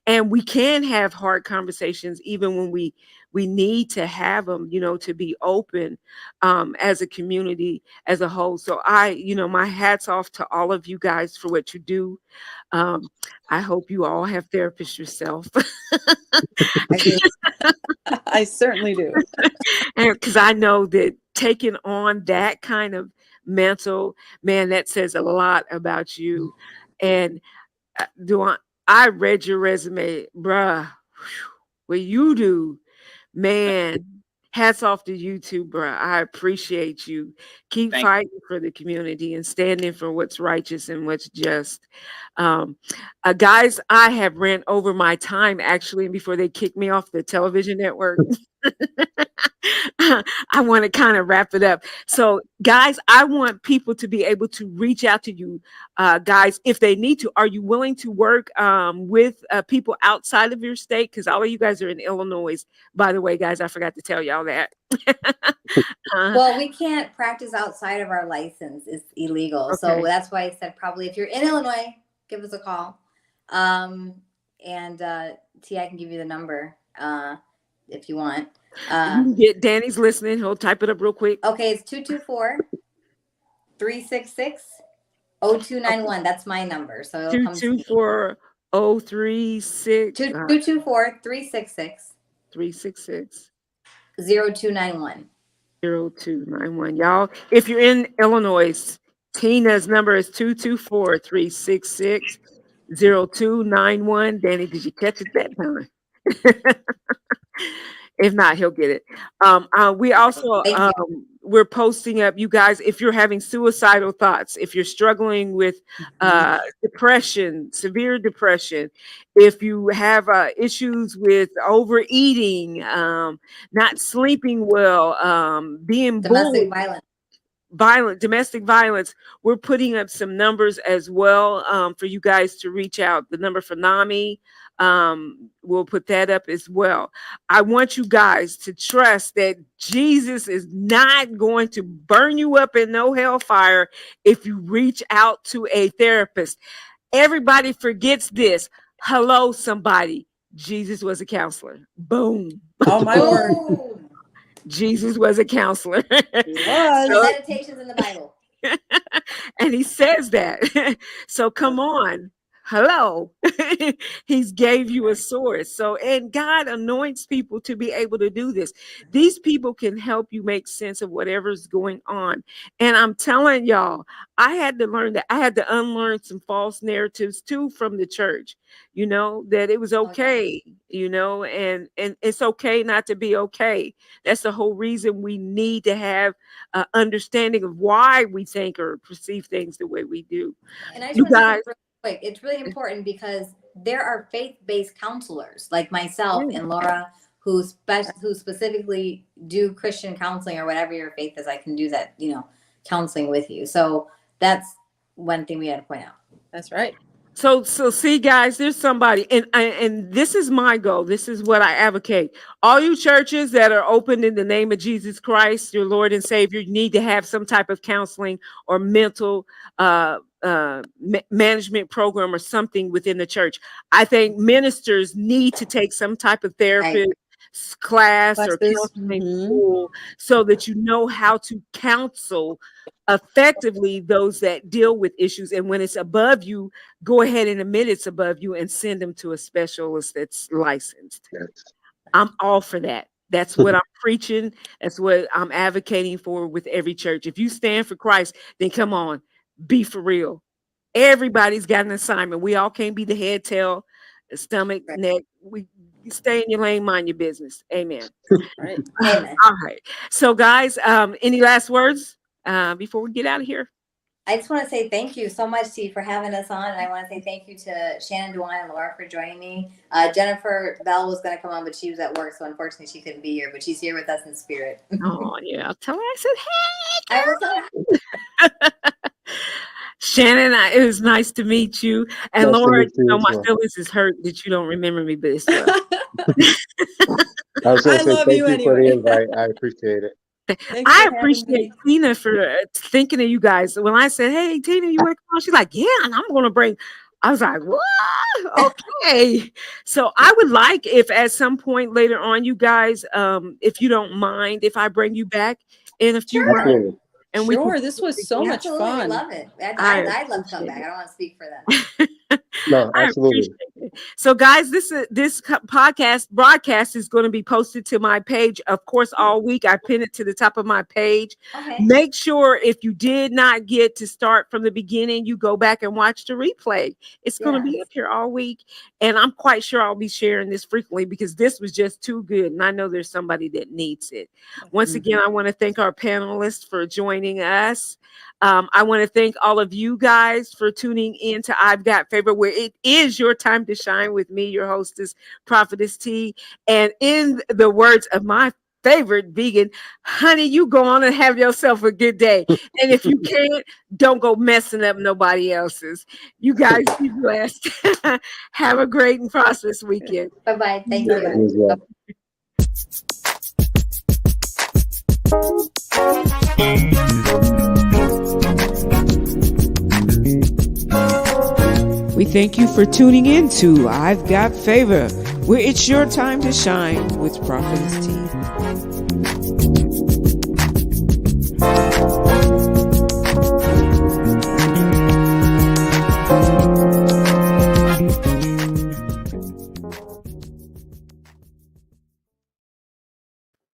And we can have hard conversations even when we need to have them, to be open, as a community as a whole. So my hat's off to all of you guys for what you do. I hope you all have therapists yourself.
I do. I certainly do.
And because I know that taking on that kind of mental, man, that says a lot about you. And I read your resume, bruh. What you do, man, hats off to you too, bruh. I appreciate you. Keep
Thank
fighting for the community and standing for what's righteous and what's just. Guys, I have ran over my time actually before they kicked me off the television network. I want to kind of wrap it up. So, guys, I want people to be able to reach out to you, guys, if they need to. Are you willing to work with people outside of your state? Because all of you guys are in Illinois. By the way, guys, I forgot to tell y'all that.
Well, we can't practice outside of our license. It's illegal.
Okay.
So that's why I said probably if you're in Illinois, give us a call. And T, I can give you the number if you want.
You can get Danny's listening. He'll type it up real quick.
Okay, it's 224-366-0291. That's my number. So it'll come to me.
224-036.
224-366.
366.
0291.
0291. Y'all, if you're in Illinois, Tina's number is 224-366-0291. Danny, did you catch it that time? If not, he'll get it. We also we're posting up, you guys, if you're having suicidal thoughts, if you're struggling with depression, severe depression, if you have issues with overeating, not sleeping well, being bullied, domestic violence, we're putting up some numbers as well for you guys to reach out. The number for NAMI, we'll put that up as well. I want you guys to trust that Jesus is not going to burn you up in no hellfire if you reach out to a therapist. Everybody forgets this. Hello, somebody. Jesus was a counselor. Boom.
Oh, my word.
Jesus was a counselor.
He was.
The meditations in the Bible.
And he says that. So come on. Hello. He's gave you a source. So, and God anoints people to be able to do this. These people can help you make sense of whatever's going on. And I'm telling y'all, I had to learn that. I had to unlearn some false narratives too from the church, that it was okay, and it's okay not to be okay. That's the whole reason we need to have understanding of why we think or perceive things the way we do.
And I just want to say real quick, it's really important because there are faith-based counselors like myself and Laura who specifically do Christian counseling or whatever your faith is. I can do that, counseling with you. So that's one thing we had to point out.
That's right.
So see, guys, there's somebody, and this is my goal. This is what I advocate. All you churches that are open in the name of Jesus Christ, your Lord and Savior, need to have some type of counseling or mental management program or something within the church. I think ministers need to take some type of therapist class or counseling school so that you know how to counsel effectively those that deal with issues. And when it's above you, go ahead and admit it's above you and send them to a specialist that's licensed.
Yes.
I'm all for that. That's what I'm preaching. That's what I'm advocating for with every church. If you stand for Christ, then come on, be for real. Everybody's got an assignment. We all can't be the head, tail, stomach, neck. We stay in your lane, mind your business. Amen.
Right.
Amen.
All right. So, guys, any last words before we get out of here?
I just want to say thank you so much, T, for having us on. And I want to say thank you to Shannon, Dewan, and Laura for joining me. Jennifer Bell was going to come on, but she was at work, so unfortunately she couldn't be here. But she's here with us in spirit.
Oh, yeah. Tell her I said,
I will tell her.
Shannon, it was nice to meet you. And
Nice to
Laura,
meet you as
my
well.
feelings is hurt that you don't remember me, but it's well.
I was going
I
to say
love
thank
you
you for the
anyway.
invite. I appreciate it.
Thanks
I
for having
appreciate
me.
Tina for thinking of you guys. When I said, "Hey, Tina, you want to come on?" She's like, "Yeah," and I'm going to bring. I was like, "What? Okay." So I would like if at some point later on, you guys, if you don't mind, if I bring you back in a few months,
Absolutely.
and we
Sure,
can.
this was so much
Absolutely,
fun.
love it.
I
I'd love to come
appreciate
back.
it.
I don't want to speak for them.
No,
I
absolutely.
appreciate it. So, guys, this podcast broadcast is going to be posted to my page, of course, all week. I pin it to the top of my page.
Okay.
Make sure if you did not get to start from the beginning, you go back and watch the replay. It's going to be
Yes.
up here all week, and I'm quite sure I'll be sharing this frequently because this was just too good, and I know there's somebody that needs it. Once again, I want to thank our panelists for joining us. I want to thank all of you guys for tuning in to I've Got Favor, where it is your time to shine with me, your hostess, Prophetess T. And in the words of my favorite vegan, honey, you go on and have yourself a good day. And if you can't, don't go messing up nobody else's. You guys be blessed. Have a great and prosperous weekend.
Bye-bye. Thank
Bye-bye.
you.
As well.
We thank you for tuning in to I've Got Favor, where it's your time to shine with Prophetess T.